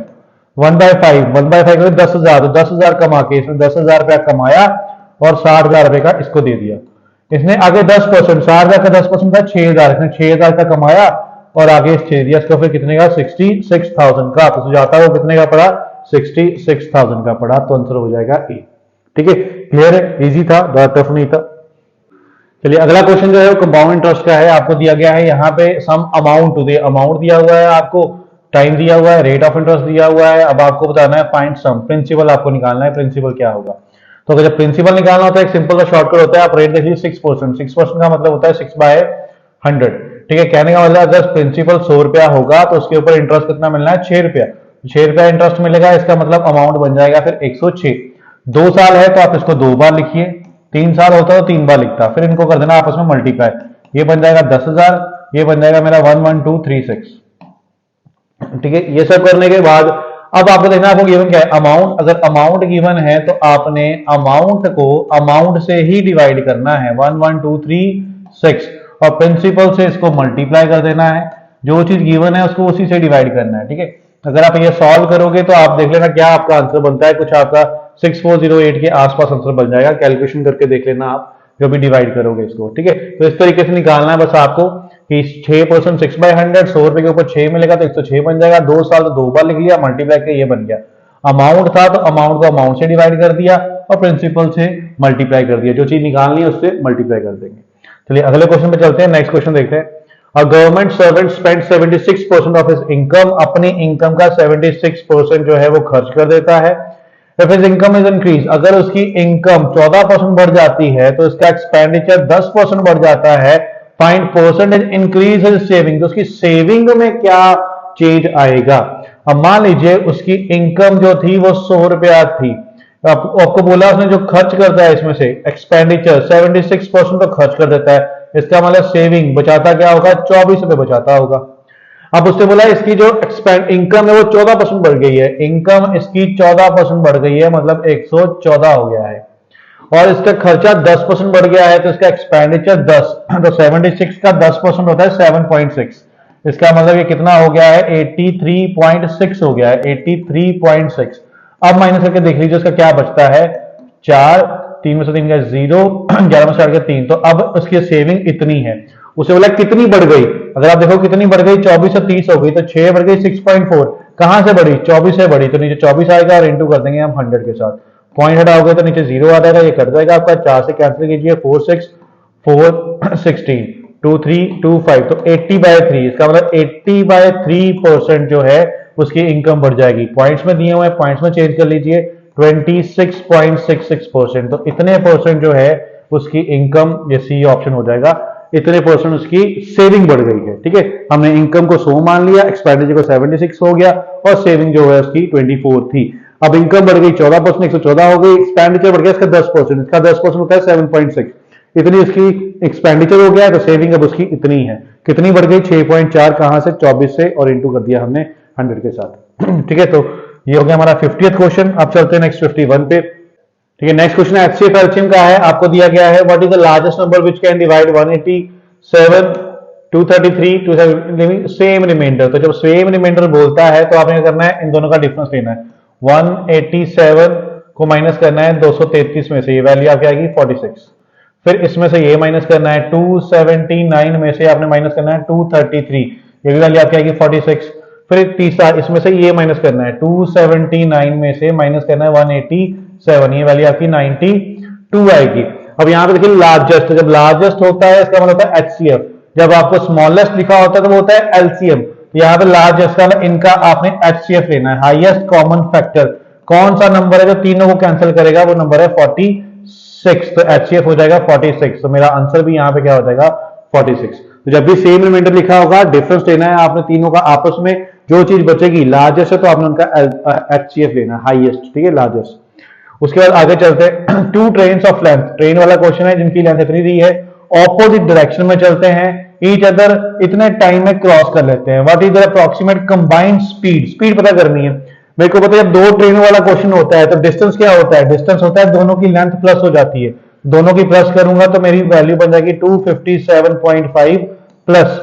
1/5, 1/5 का 10,000, तो 10,000 कमा के इसने 10,000 रुपया कमाया और 60,000 रुपए का इसको दे दिया। इसने आगे 10%, 60,000 का 10% था 6,000, इसने 6,000 का कमाया और आगे छेद दिया इसको, फिर कितने का? 66,000 का, तो जाता है वो कितने का पड़ा? 66,000 का पड़ा, तो आंसर हो जाएगा ए। ठीक है, क्लियर है, इजी था, ज्यादा टफ नहीं था। चलिए अगला क्वेश्चन जो है वो कंपाउंड इंटरेस्ट का है, आपको दिया गया है यहाँ पे सम अमाउंट टू दे, अमाउंट दिया हुआ है आपको, टाइम दिया हुआ है, रेट ऑफ इंटरेस्ट दिया हुआ है, अब आपको बताना है फाइंड सम, प्रिंसिपल आपको निकालना है, प्रिंसिपल क्या होगा। तो अगर जब प्रिंसिपल निकालना होता है एक सिंपल सा शॉर्टकट होता है, आप रेट देख लीजिए 6%, 6% का मतलब होता है 6/100। ठीक है, कहने का मतलब अगर प्रिंसिपल 100 रुपया होगा तो उसके ऊपर इंटरेस्ट कितना मिलना है? 6 रुपया, 6 रुपया इंटरेस्ट मिलेगा, इसका मतलब अमाउंट बन जाएगा फिर 106। 2 साल है तो आप इसको 2 बार लिखिए, 3 साल होता तो 3 बार लिखता, फिर इनको कर देना आपस में मल्टीप्लाई, ये बन जाएगा 10,000, ये बन जाएगा मेरा 11236। ठीक है, ये सब करने के बाद अब आपको देखना आपको गिवन क्या है? अमाउंट। अगर अमाउंट गिवन है तो आपने अमाउंट को अमाउंट से ही डिवाइड करना है, 11236, और प्रिंसिपल से इसको मल्टीप्लाई कर देना है, जो चीज गिवन है उसको उसी से डिवाइड करना है। ठीक है, अगर आप ये सॉल्व करोगे तो आप देख लेना क्या आपका आंसर बनता है, कुछ आपका 6408 के आसपास आंसर बन जाएगा, कैलकुलेशन करके देख लेना आप जो भी डिवाइड करोगे इसको। ठीक है, तो इस तरीके से निकालना है बस आपको कि 6% 6/100, 100 रुपए के ऊपर 6 मिलेगा तो 106 बन जाएगा, 2 साल तो 2 बार लिख लिया, मल्टीप्लाई के ये बन गया। अमाउंट था तो अमाउंट को अमाउंट से डिवाइड कर दिया और प्रिंसिपल से मल्टीप्लाई कर दिया, जो चीज निकालनी है उससे मल्टीप्लाई कर देंगे। चलिए अगले क्वेश्चन पे चलते हैं, नेक्स्ट क्वेश्चन देखते हैं। A government servant spend 76% of his income, अपनी इनकम का 76% जो है वो खर्च कर देता है। If his income is increase, अगर उसकी इनकम 14% बढ़ जाती है तो इसका एक्सपेंडिचर 10% बढ़ जाता है। Find percentage increase his saving, तो उसकी सेविंग में क्या चेंज आएगा। अब मान लीजिए उसकी इनकम जो थी वो 100 रुपया थी, आपको बोला उसने जो खर्च करता है इसमें से एक्सपेंडिचर 76% तो खर्च कर देता है, इसका मतलब सेविंग बचाता क्या होगा? 24 रुपए बचाता होगा। अब उसने बोला इसकी जो इनकम है वो 14% बढ़ गई है, इनकम इसकी 14% बढ़ गई है, मतलब 114 हो गया है, और इसका खर्चा 10% बढ़ गया है, तो इसका एक्सपेंडिचर 10, तो 76 का 10% होता है 7.6, इसका मतलब ये कितना हो गया है? 83.6 हो गया है, 83.6। अब माइनस करके देख लीजिए उसका क्या बचता है? 4, 3 में से 3 का 0, 11 में से 8 का 3, तो अब उसकी सेविंग इतनी है। उसे बोला कितनी बढ़ गई, अगर आप देखो कितनी बढ़ गई, 24 से 30 हो गई, तो 6 बढ़ गई 6.4, कहां से बढ़ी? 24 से बढ़ी, तो नीचे 24 आएगा और इंटू कर देंगे हम 100 के साथ, पॉइंट हटाओगे तो नीचे 0 आ जाएगा, ये कट जाएगा आपका, 4 से कैंसिल कीजिए, 4 6 4 16 2 3 2 5, तो 80/3, इसका मतलब 80/3% जो है उसकी इनकम बढ़ जाएगी। पॉइंट्स में दिए हुए हैं, पॉइंट्स में चेंज कर लीजिए, 26.66%, तो इतने परसेंट जो है उसकी इनकम, ये सी ऑप्शन हो जाएगा, इतने परसेंट उसकी सेविंग बढ़ गई है। ठीक है, हमने इनकम को 100 मान लिया, एक्सपेंडिचर को 76 हो गया और सेविंग जो है उसकी 24 थी। अब इनकम बढ़ गई 14%, 114 हो गई, एक्सपेंडिचर बढ़ गया इसका 10%, इसका 10% होता है 7.6, इतनी उसकी एक्सपेंडिचर हो गया, तो सेविंग अब उसकी इतनी है, कितनी बढ़ गई? 6.4, कहां से? 24 से, और इंटू कर दिया हमने 100 के साथ। ठीक है, तो ये हो गया हमारा 50th क्वेश्चन। अब चलते हैं नेक्स्ट 51 पे। ठीक है, नेक्स्ट क्वेश्चन एचसीएफ एलसीएम का है, आपको दिया गया है what is the largest number which can divide 187 233 270 same remainder. तो जब सेम रिमाइंडर बोलता है तो आपने करना है इन दोनों का डिफरेंस लेना है, 187 को माइनस करना है 233 में से, ये वैल्यू आपकी आएगी 46, फिर इसमें से ये माइनस करना है 279 में से आपने माइनस करना है 233, ये भी वैल्यू आपकी आएगी 46, फिर तीसरा इसमें से ये माइनस करना है 279 में से माइनस करना है 187, ये वैल्यू आपकी 92 आएगी। अब यहाँ पे देखिए लार्जेस्ट, जब लार्जेस्ट होता है इसका मतलब होता है एचसीएफ, जब आपको स्मॉलेस्ट लिखा होता है तो वो होता है एलसीएम। यहाँ पे लार्जेस्ट का इनका आपने एचसीएफ लेना है, हाईएस्ट कॉमन फैक्टर, कौन सा नंबर है जो तीनों को कैंसिल करेगा, वो नंबर है 46, तो एचसीएफ हो जाएगा 46, तो मेरा आंसर भी यहाँ पे क्या हो जाएगा? 46। तो जब भी सेम रिमाइंडर लिखा होगा डिफरेंस लेना है आपने तीनों का आपस में, जो चीज बचेगी लार्जेस्ट है तो आपने उनका एचसीएफ लेना है, हाईएस्ट। ठीक है, लार्जेस्ट। उसके बाद आगे चलते हैं, 2 ट्रेन ऑफ लेंथ, ट्रेन वाला क्वेश्चन है जिनकी लेंथ इतनी दी है, ऑपोजिट डायरेक्शन में चलते हैं, ईच अदर इतने टाइम में क्रॉस कर लेते हैं। What is the approximate combined speed, speed पता करनी है मेरे को। पता है जब दो ट्रेनों वाला क्वेश्चन होता है तो डिस्टेंस क्या होता है, डिस्टेंस होता है दोनों की लेंथ प्लस हो जाती है, दोनों की प्लस करूंगा तो मेरी वैल्यू बन जाएगी 257.5 प्लस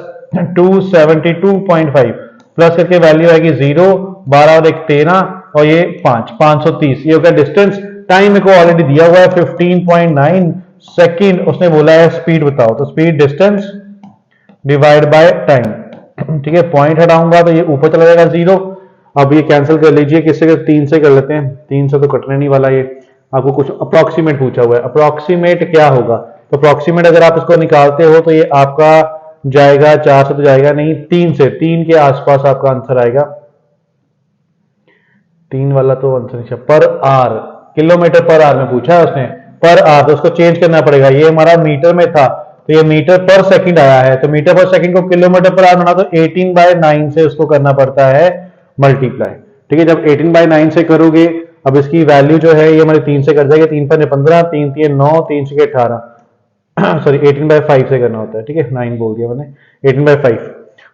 272.5 प्लस करके वैल्यू आएगी 0, 12 और 1 13 और ये 530। ये हो गया डिस्टेंस। टाइम मेरे को ऑलरेडी दिया हुआ है 15.9 सेकेंड। उसने बोला है स्पीड बताओ, तो speed distance divide by time. ठीक है, पॉइंट हटाऊंगा तो ये ऊपर चला जाएगा 0। अब ये कैंसिल कर लीजिए, किससे 3 से कर लेते हैं, 3 से तो कटने नहीं वाला। ये आपको कुछ अप्रोक्सीमेट पूछा हुआ है, अप्रोक्सीमेट क्या होगा, तो अप्रोक्सीमेट अगर आप इसको निकालते हो तो ये आपका जाएगा 4 से तो जाएगा नहीं, 3 से, 3 के आसपास आपका आंसर आएगा। 3 वाला तो आंसर नहीं, पर आर, किलोमीटर पर आर में पूछा है उसने, पर आर तो उसको चेंज करना पड़ेगा। ये हमारा मीटर में था तो ये मीटर पर सेकंड आया है, तो मीटर पर सेकंड को किलोमीटर पर आर बना तो 18/9 से उसको करना पड़ता है मल्टीप्लाई। ठीक है, जब 18/9 से करोगे, अब इसकी वैल्यू जो है ये हमारे 3 से कर जाएगी, 3 पर 15, 3 3 9, 3 6 18 सॉरी 18/5 से करना होता है। ठीक है, 9 बोल दिया मैंने, 18/5।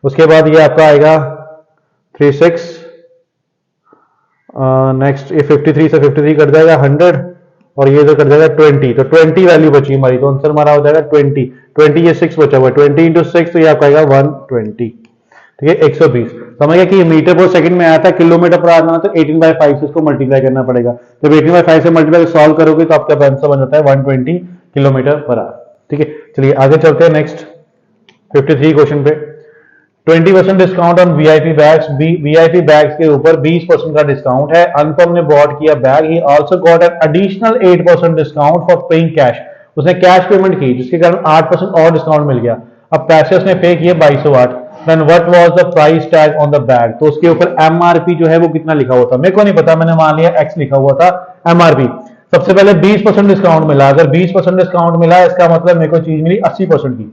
उसके बाद ये आपका आएगा 36, नेक्स्ट ये 53 से 53 कट जाएगा 100 और ये इधर कट जाएगा 20, तो 20 वैल्यू बची हमारी, तो आंसर हमारा हो जाएगा 20 ये 6 बचा हुआ है, 20 इंटू 6 तो ये आपका आएगा 120। ठीक है, 120। समझ गया कि ये मीटर पर सेकंड में आया था, किलोमीटर पर आना तो 18/5 से इसको मल्टीप्लाई करना पड़ेगा। जब 18/5 से मल्टीप्लाई सॉल्व करोगे तो आपका आंसर बन जाता है 120 किलोमीटर पर आवर। ठीक है, चलिए आगे चलते हैं नेक्स्ट 53 क्वेश्चन पे। 20% discount on VIP bags, VIP bags के ऊपर 20% का डिस्काउंट है। अनुपम ने बॉट किया bag, he also got an additional 8% discount for paying cash. उसने कैश पेमेंट की जिसके कारण 8% और डिस्काउंट मिल गया। अब पैसे उसने पे किए 2208। Then what was the price tag on the bag, तो उसके ऊपर एमआरपी जो है वो कितना लिखा हुआ था, मेरे को नहीं पता, मैंने मान लिया एक्स लिखा हुआ था एमआरपी। सबसे पहले 20% डिस्काउंट मिला, अगर 20% डिस्काउंट मिला इसका मतलब मेरे को चीज मिली 80% की,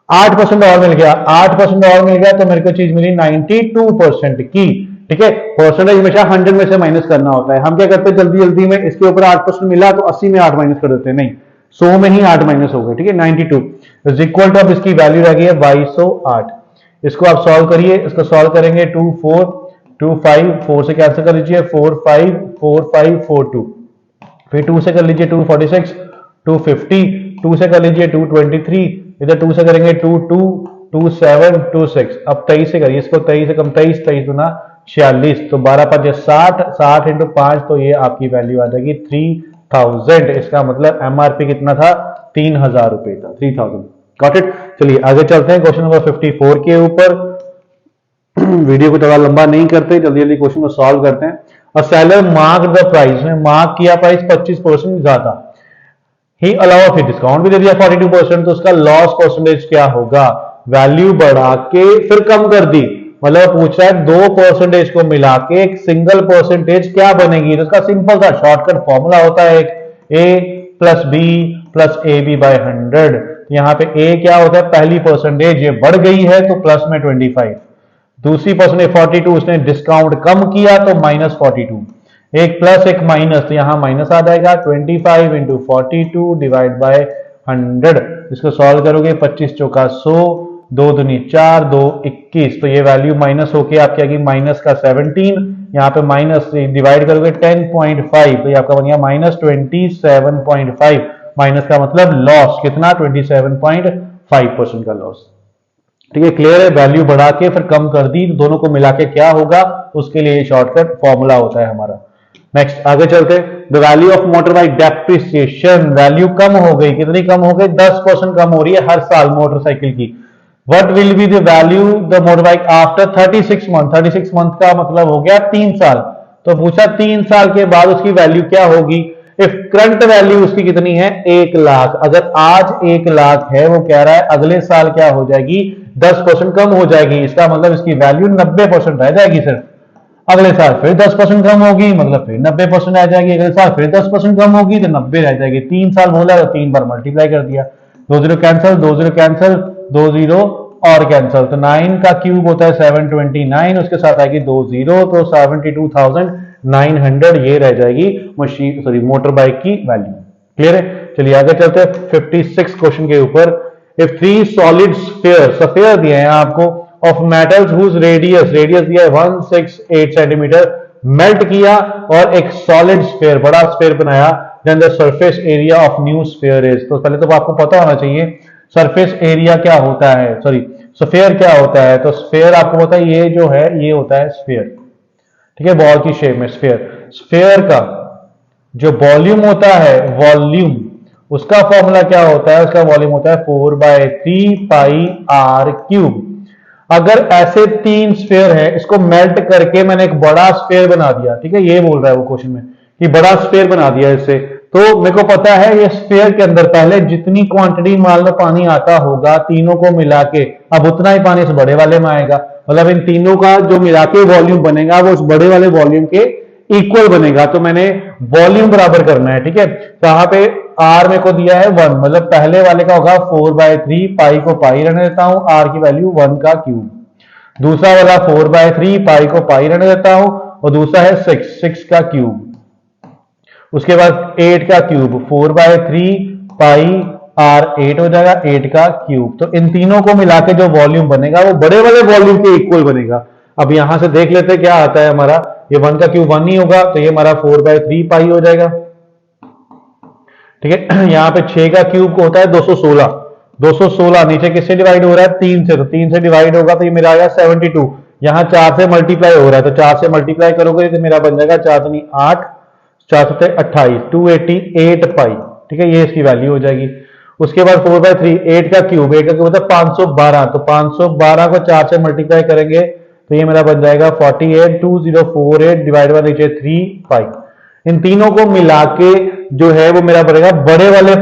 8% और मिल गया, 8% और मिल गया तो मेरे को चीज मिली 92% की। ठीक है, परसेंटेज हमेशा 100 में से माइनस करना होता है। हम क्या करते हैं जल्दी जल्दी में, इसके ऊपर 8% मिला तो 80 में 8 माइनस कर देते हैं, नहीं 100 में ही 8 माइनस हो गए। ठीक है, 92 इज इक्वल टू, अब इसकी वैल्यू रह गई है 2208। इसको आप सॉल्व करिए, इसको सॉल्व करेंगे 2 4 2 5 4 से कैंसिल कर लीजिए 4 5 4 5 4 2, फिर 2 से कर लीजिए 246 250, 2 से कर लीजिए 223, इधर 2 से करेंगे 2 2 2 7 2 6। अब 23 से करिए इसको, 23 से कम 23 23 गुना 46, तो 12 5 60, 60 इंटू 5 तो ये आपकी वैल्यू आ जाएगी 3000। इसका मतलब एमआरपी कितना था, 3000 रुपए था, 3000। Got it. चलिए आगे चलते हैं क्वेश्चन नंबर 54 के ऊपर। वीडियो को ज्यादा लंबा नहीं करते, जल्दी जल्दी क्वेश्चन को सॉल्व करते हैं। A seller mark the price, में मार्क किया प्राइस 25% ज्यादा, ही अलाउ फिर डिस्काउंट भी दे दिया 42%, तो उसका लॉस परसेंटेज क्या होगा, वैल्यू बढ़ा के फिर कम कर दी, मतलब पूछ रहा है 2% को मिला के एक सिंगल परसेंटेज क्या बनेगी, तो उसका सिंपल सा शॉर्टकट फॉर्मूला होता है, A plus B plus A B by 100। यहाँ पे ए क्या होता है, पहली परसेंटेज ये बढ़ गई है तो प्लस में 25, दूसरी परसेंटेज 42 उसने डिस्काउंट कम किया तो माइनस 42, एक प्लस एक माइनस तो यहां माइनस आ जाएगा 25 इंटू 42 डिवाइड बाय 100। इसको सॉल्व करोगे 25 चौका 100, 2 दूनी 4 2 21, तो ये वैल्यू माइनस होके आपकी आएगी माइनस का 17, यहाँ पे माइनस डिवाइड करोगे 10.5 तो ये आपका बन गया माइनस 27.5, माइनस का मतलब लॉस कितना 27.5% का लॉस। ठीक है, क्लियर है, वैल्यू बढ़ा के फिर कम कर दी, दोनों को मिला के क्या होगा, उसके लिए शॉर्टकट फॉर्मूला होता है हमारा। नेक्स्ट आगे चलते हैं। The value of motor bike depreciation, value कम हो गई, कितनी कम हो गई, 10% कम हो रही है हर साल मोटरसाइकिल की। What will be the value the motor bike after 36 month, 36 month का मतलब हो गया 3 साल, तो पूछा 3 साल के बाद उसकी वैल्यू क्या होगी। इफ करंट वैल्यू उसकी कितनी है 1 लाख, अगर आज 1 लाख है, वो कह रहा है अगले साल क्या हो जाएगी 10% कम हो जाएगी, इसका मतलब इसकी वैल्यू 90% रह जाएगी सिर्फ। अगले साल फिर 10% कम होगी, मतलब फिर 90% आ जाएगी, अगले साल फिर 10% कम होगी तो 90 रह जाएगी। 3 साल बोला तो 3 बार मल्टीप्लाई कर दिया, 2 0 कैंसिल, 2 0 कैंसिल, 2 0 और कैंसिल, तो 9 का क्यूब होता है 729, उसके साथ आएगी 2 0, तो 72,900 ये रह जाएगी मशीन सॉरी मोटर बाइक की वैल्यू। क्लियर है, चलिए आगे चलते हैं 56 क्वेश्चन के ऊपर। इफ थ्री सॉलिड स्फीयर दिए हैं आपको ऑफ मेटल्स हुज रेडियस दिया है 168 सेंटीमीटर, मेल्ट किया और एक सॉलिड स्फीयर बड़ा स्फीयर बनाया, then the surface area of new sphere is. तो पहले तो आपको पता होना चाहिए सरफेस एरिया क्या होता है, सॉरी स्फीयर क्या होता है। तो स्फीयर आपको पता है ये जो है ये होता है स्फीयर, ठीक है, बॉल की शेप में स्फीयर। स्फीयर का जो वॉल्यूम होता है, वॉल्यूम उसका फॉर्मूला क्या होता है, उसका वॉल्यूम होता है 4/3 पाई आर क्यूब। अगर ऐसे तीन स्फीयर है, इसको मेल्ट करके मैंने एक बड़ा स्फीयर बना दिया, ठीक है, ये बोल रहा है वो क्वेश्चन में कि बड़ा स्फीयर बना दिया इससे, तो मेरे को पता है ये स्फीयर के अंदर पहले जितनी क्वांटिटी मान लो पानी आता होगा तीनों को मिला के, अब उतना ही पानी इस बड़े वाले में आएगा, मतलब इन तीनों का जो मिला के वॉल्यूम बनेगा वो उस बड़े वाले वॉल्यूम के इक्वल बनेगा। तो मैंने वॉल्यूम बराबर करना है, ठीक है। तो यहाँ पे आर मेरे को दिया है 1, मतलब पहले वाले का होगा 4/3 पाई को पाई रहने देता हूं, आर की वैल्यू 1 का क्यूब। दूसरा वाला 4/3 पाई को पाई रहने देता हूं और दूसरा है 6 का क्यूब। उसके बाद 8 का क्यूब, 4/3 पाई आर 8 हो जाएगा 8 का क्यूब। तो इन तीनों को मिला के जो वॉल्यूम बनेगा वो बड़े वाले वॉल्यूम के इक्वल बनेगा। अब यहां से देख लेते क्या आता है हमारा, ये 1 का क्यूब 1 ही होगा, तो ये हमारा 4/3 पाई हो जाएगा, ठीक है। यहाँ पे 6 का क्यूब होता है 216 नीचे किससे डिवाइड हो रहा है 3 से, तो 3 से डिवाइड होगा तो ये मेरा आएगा 72। यहाँ 4 से मल्टीप्लाई हो रहा है तो 4 से मल्टीप्लाई करोगे तो मेरा बन जाएगा 4 दूनी 8, 4 सत्ते 28, 288 पाई, ठीक है, ये इसकी वैल्यू हो जाएगी। उसके बाद 4/3 8 का क्यूब होता है 512, तो 512 को 4 से मल्टीप्लाई करेंगे तो ये मेरा बन जाएगा 48, 2048 डिवाइड बाय नीचे 3 पाई। इन तीनों को मिला के जो है वो मेरा बनेगा बड़े वाले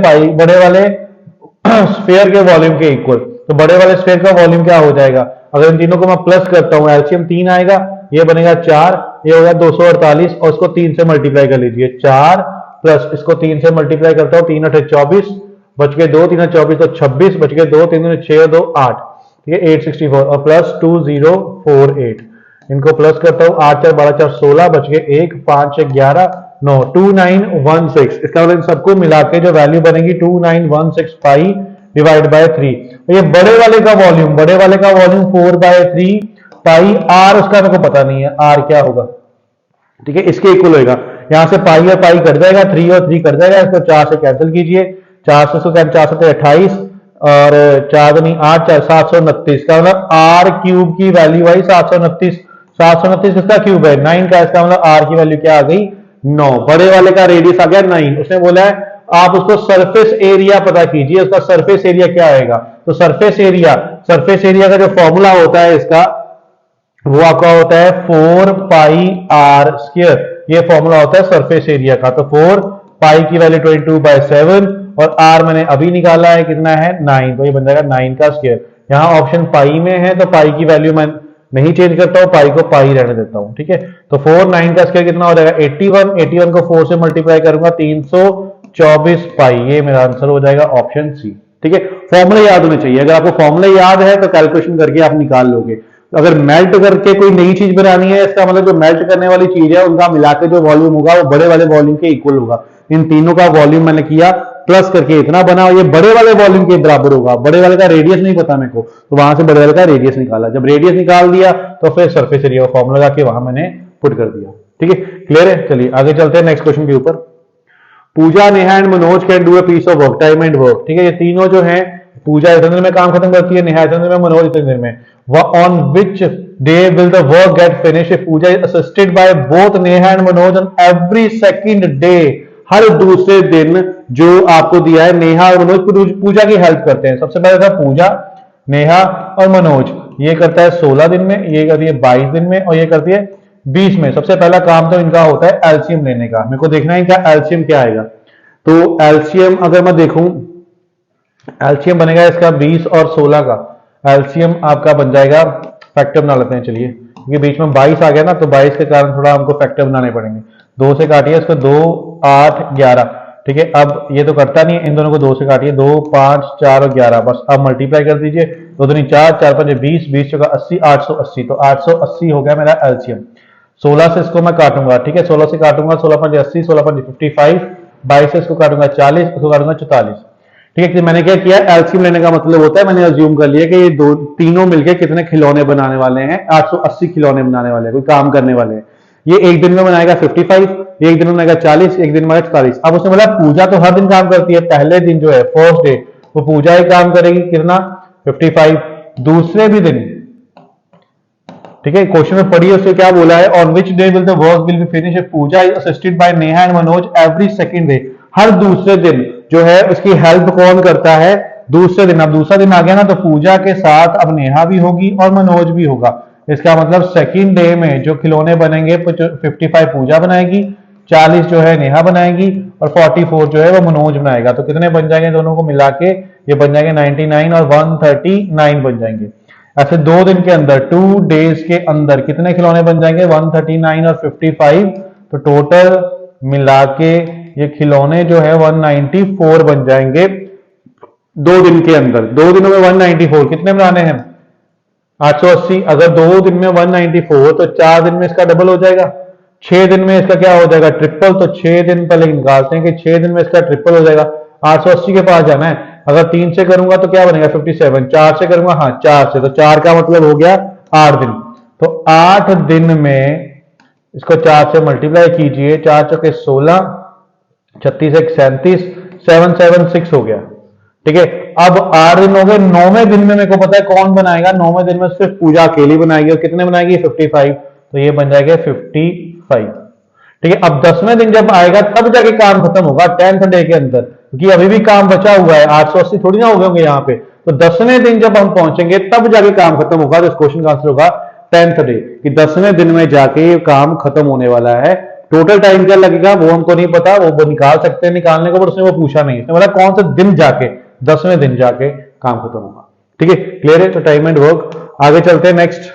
स्फीयर के वॉल्यूम के इक्वल। तो बड़े वाले स्फीयर का वॉल्यूम क्या हो जाएगा, अगर इन तीनों को मैं प्लस करता हूं, एलसीएम 3 आएगा, ये बनेगा 4, ये होगा 248 और इसको 3 से मल्टीप्लाई कर लीजिए, 4 प्लस इसको 3 से मल्टीप्लाई करता हूं, 3 8 24, बच गए 2 3 24 तो 26, बच गए 2 3 6 2 8, ठीक है, 864 और प्लस 2048, इनको प्लस करता हूं, 8 4 12 4 16, बच गए 1 5 6 11 9, 2916। इसका मतलब सबको मिला के जो वैल्यू बनेगी 2916 पाई डिवाइड बाय 3। तो ये बड़े वाले का वॉल्यूम 4/3 पाई आर, उसका मेरे को पता नहीं है आर क्या होगा, ठीक है, इसके इक्वल होगा। यहां से पाई और पाई कट जाएगा, 3 और 3 कट जाएगा, इसको 4 से कैंसिल कीजिए, 4 से 4 से 28 और 4 दूनी 8 4 729 का मतलब आर क्यूब की वैल्यू आई 729। 729 किसका क्यूब है 9 का, इसका मतलब आर की वैल्यू क्या आ गई 9। बड़े वाले का रेडियस आ गया 9। उसने बोला है आप उसको सरफेस एरिया पता कीजिए, उसका सरफेस एरिया क्या आएगा। तो सरफेस एरिया का जो फॉर्मूला होता है इसका वो आपका होता है 4 पाई आर स्क्वायर, ये फॉर्मूला होता है सरफेस एरिया का। तो 4 पाई की वैल्यू 22/7 और आर मैंने अभी निकाला है कितना है 9, तो ये बन जाएगा 9 का स्क्वायर। यहां ऑप्शन पाई में है तो पाई की वैल्यू मैं नहीं चेंज करता हूं, पाई को पाई रहने देता हूं, ठीक है। तो 4 9 का स्क्वायर कितना हो जाएगा 81 को 4 से मल्टीप्लाई करूंगा 324 पाई, ये मेरा आंसर हो जाएगा ऑप्शन सी, ठीक है। फॉर्मूले याद होने चाहिए, अगर आपको फॉर्मूले याद है तो कैलकुलेशन करके आप निकाल लोगे। अगर मेल्ट करके कोई नई चीज बनानी है, इसका मतलब जो मेल्ट करने वाली चीज है उनका मिला के जो वॉल्यूम होगा वो बड़े वाले वॉल्यूम के इक्वल होगा। इन तीनों का वॉल्यूम मैंने किया प्लस करके इतना बना, ये बड़े वाले वॉल्यूम के बराबर होगा। बड़े वाले का रेडियस नहीं पता मेरे को, तो वहां से बड़े वाले का रेडियस निकाला, जब रेडियस निकाल दिया तो फिर सरफेस एरिया का फॉर्मूला लगा के वहां मैंने पुट कर दिया, ठीक है। क्लियर है, चलिए आगे चलते हैं नेक्स्ट क्वेश्चन के ऊपर। Pooja, Neha and Manoj can do a piece of work, time and work, ठीक है। ये तीनों जो है, पूजा इतने देर में काम खत्म करती है, नेहा इतने देर में, मनोज इतने देर में। On which day will the work get finish? Pooja is assisted by both Neha and Manoj on every second day, हर दूसरे दिन जो आपको दिया है नेहा और मनोज पूजा की हेल्प करते हैं। सबसे पहले था पूजा, नेहा और मनोज, ये करता है 16 दिन में, ये करती है 22 दिन में और ये करती है 20 में। सबसे पहला काम तो इनका होता है एलसीएम लेने का, मेरे को देखना है इनका एलसीएम क्या आएगा। तो एलसीएम अगर मैं देखूं, एलसीएम बनेगा इसका 20 और 16 का एलसीएम आपका बन जाएगा, फैक्टर बना लेते हैं चलिए, क्योंकि बीच में 22 आ गया ना, तो 22 के कारण थोड़ा हमको फैक्टर बनाने पड़ेंगे। 2 से काटिए इसको, 2 8 11, ठीक है। अब ये तो करता नहीं है, इन दोनों को 2 से काटिए, 2 5 4 और 11, बस अब मल्टीप्लाई कर दीजिए, 2 दूनी 4 4 5 20 20 चौका 80, 880, तो 880 हो गया मेरा एलसीएम। 16 से इसको मैं काटूंगा, ठीक है, 16 से काटूंगा, 16 5 80, 16 5 55, 22 से इसको काटूंगा 40, इसको काटूंगा 44, ठीक है, मैंने क्या किया, एलसीएम लेने का मतलब होता है मैंने अज्यूम कर लिया कि ये दो तीनों मिलके कितने खिलौने बनाने वाले हैं, 880 खिलौने बनाने वाले हैं, कोई काम करने वाले हैं। ये एक दिन में बनाएगा 55, एक दिन में बनाएगा 40, एक दिन में 44। अब उसने बोला पूजा तो हर दिन काम करती है, पहले दिन जो है फर्स्ट डे वो पूजा ही काम करेगी, कितना 55। दूसरे भी दिन, ठीक है, क्वेश्चन में पढ़िए उससे क्या बोला है, on which day will the work will be finish if Pooja is assisted by Neha and Manoj every second day. हर दूसरे दिन जो है उसकी हेल्प कौन करता है, दूसरे दिन। अब दूसरा दिन आ गया ना, तो पूजा के साथ अब नेहा भी होगी और मनोज भी होगा। इसका मतलब सेकंड डे में जो खिलौने बनेंगे 55 पूजा बनाएगी, 40 जो है नेहा बनाएगी और 44 जो है वो मनोज बनाएगा। तो कितने बन जाएंगे दोनों को मिला के, ये बन जाएंगे 99 और 139 बन जाएंगे। ऐसे 2 दिन के अंदर, 2 डेज के अंदर कितने खिलौने बन जाएंगे, 139 और 55। तो टोटल मिला के ये खिलौने जो है 194 बन जाएंगे 2 दिन के अंदर। 2 दिनों में 194 कितने बनाने हैं, 880। अगर 2 दिन में 194 तो 4 दिन में इसका डबल हो जाएगा, 6 दिन में इसका क्या हो जाएगा, ट्रिपल। तो 6 दिन पहले निकालते हैं कि 6 दिन में इसका ट्रिपल हो जाएगा। 880 के पास जाना है, अगर 3 से करूंगा तो क्या बनेगा 57, 4 से करूंगा, हाँ 4 से, तो 4 का मतलब हो गया 8 दिन। तो 8 दिन में इसको 4 से मल्टीप्लाई कीजिए, 4 चौके 16, 36 एक 37, 776 हो गया। ठीक है, अब 8 दिन हो गए। 9वें दिन में मेरे को पता है कौन बनाएगा, 9वें दिन में सिर्फ पूजा अकेली बनाएगी और कितने बनाएगी 55। तो ये बन जाएगा 55। ठीक है, अब 10वें दिन जब आएगा तब जाके काम खत्म होगा 10th डे के अंदर, क्योंकि अभी भी काम बचा हुआ है, 880 थोड़ी ना हो गए होंगे यहाँ पे। तो 10वें दिन जब हम पहुंचेंगे तब जाके काम खत्म होगा। तो इस क्वेश्चन का आंसर होगा 10th डे, कि 10वें दिन में जाके काम खत्म होने वाला है। टोटल टाइम क्या लगेगा वो हमको नहीं पता, वो निकाल सकते हैं निकालने को, पर उसने वो पूछा नहीं, उसने बोला कौन से दिन जाके, 10वें दिन जाके काम खत्म होगा। ठीक है, क्लियर है। तो टाइम एंड वर्क, आगे चलते हैं next.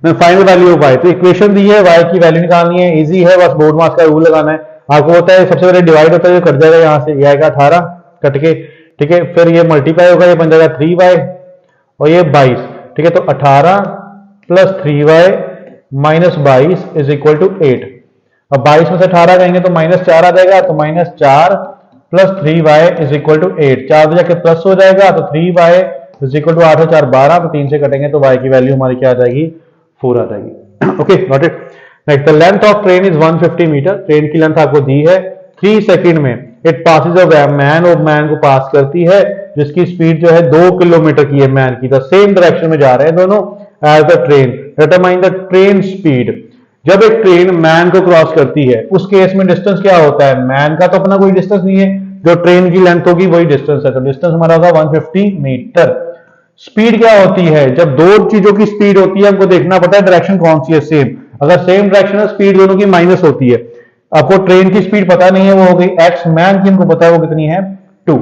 Final value of y, तो इक्वेशन दी है, y की वैल्यू निकालनी है, इजी है, बस बोर्ड मास का रूल लगाना है। आपको होता है सबसे पहले डिवाइड होता है, कट जाएगा यहाँ से, ये आएगा 18 कट के। ठीक है, फिर ये मल्टीप्लाई होगा, ये बन जाएगा 3y और ये 22। ठीक है, तो 18 plus 3y minus 22 is equal to 8। अब 22 में से 18 कहेंगे तो -4 आ जाएगा, तो -4 plus 3y is equal to 8। 4 जाके प्लस हो जाएगा, तो 3y इज इक्वल टू 8 और 4 12, तो 3 से कटेंगे तो y की वैल्यू हमारी क्या आ जाएगी, 4 आ जाएगी। Okay, got it. Next, the length of train is 150 metre. Train की लेंथ आपको दी है 3 सेकंड में। इट पासिस अ मैन, और मैन को पास करती है जिसकी स्पीड जो है 2 किलोमीटर की है मैन की। तो सेम डायरेक्शन में जा रहे हैं दोनों as the train. Determine the train speed. जब एक ट्रेन मैन को क्रॉस करती है उस केस में डिस्टेंस क्या होता है, मैन का तो अपना कोई डिस्टेंस नहीं है, जो ट्रेन की लेंथ होगी वही डिस्टेंस है। तो डिस्टेंस हमारा होगा 150 मीटर। स्पीड क्या होती है, जब दो चीजों की स्पीड होती है हमको देखना पड़ता है डायरेक्शन कौन सी है सेम। अगर सेम डायरेक्शन है स्पीड दोनों की माइनस होती है। आपको ट्रेन की स्पीड पता नहीं है, वो हो गई x, मैन की हमको पता है वो कितनी है 2।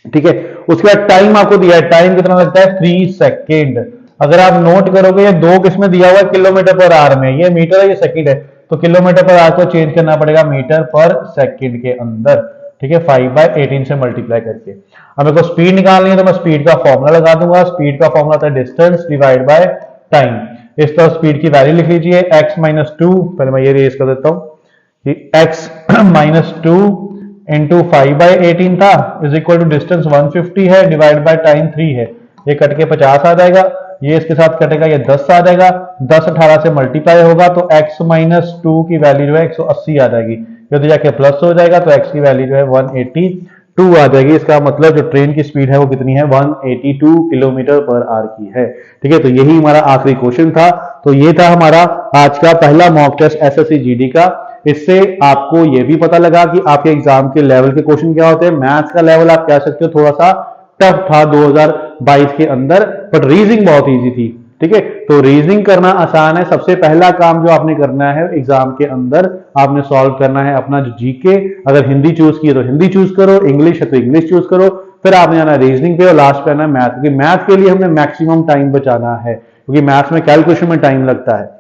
ठीक है, उसके बाद टाइम आपको दिया है, टाइम कितना लगता है 3 सेकेंड। अगर आप नोट करोगे ये 2 किसमें दिया हुआ है, किलोमीटर पर आवर में, ये मीटर है ये सेकंड है, तो किलोमीटर पर आवर को चेंज करना पड़ेगा मीटर पर सेकंड के अंदर। ठीक है, 5/18 से मल्टीप्लाई करके। अब मेरे को स्पीड निकालनी है तो मैं स्पीड का फॉर्मूला लगा दूंगा। स्पीड का फॉर्मूला होता है डिस्टेंस डिवाइड बाय टाइम। इस तरह स्पीड की वैल्यू लिख लीजिए, x माइनस 2, पहले मैं ये रेस कर देता हूं कि x माइनस 2 इंटू 5/18 था इज इक्वल टू डिस्टेंस 150 है डिवाइड बाय टाइम 3 है। ये कट के 50 आ जाएगा, ये इसके साथ कटेगा, ये 10 आ जाएगा, 10 18 से मल्टीप्लाई होगा तो x माइनस 2 की वैल्यू जो है 180 आ जाएगी। यदि जाके प्लस हो जाएगा तो x की वैल्यू जो है 182 आ जाएगी। इसका मतलब जो ट्रेन की स्पीड है वो कितनी है, 182 किलोमीटर पर आवर की है। ठीक है, तो यही हमारा आखिरी क्वेश्चन था। तो ये था हमारा आज का पहला मॉक टेस्ट एसएससी जीडी का। इससे आपको ये भी पता लगा कि आपके एग्जाम के लेवल के क्वेश्चन क्या होते हैं। मैथ्स का लेवल आप कह सकते हो थोड़ा सा टफ था 2022 के अंदर, बट रीजनिंग बहुत इजी थी। ठीक है, तो रीजनिंग करना आसान है। सबसे पहला काम जो आपने करना है एग्जाम के अंदर, आपने सॉल्व करना है अपना जो जीके। अगर हिंदी चूज की है तो हिंदी चूज करो, इंग्लिश है तो इंग्लिश चूज करो, फिर आपने आना रीजनिंग पे और लास्ट पे आना मैथ, क्योंकि मैथ के लिए हमने मैक्सिमम टाइम बचाना है, क्योंकि मैथ्स में कैलकुलेशन में टाइम लगता है।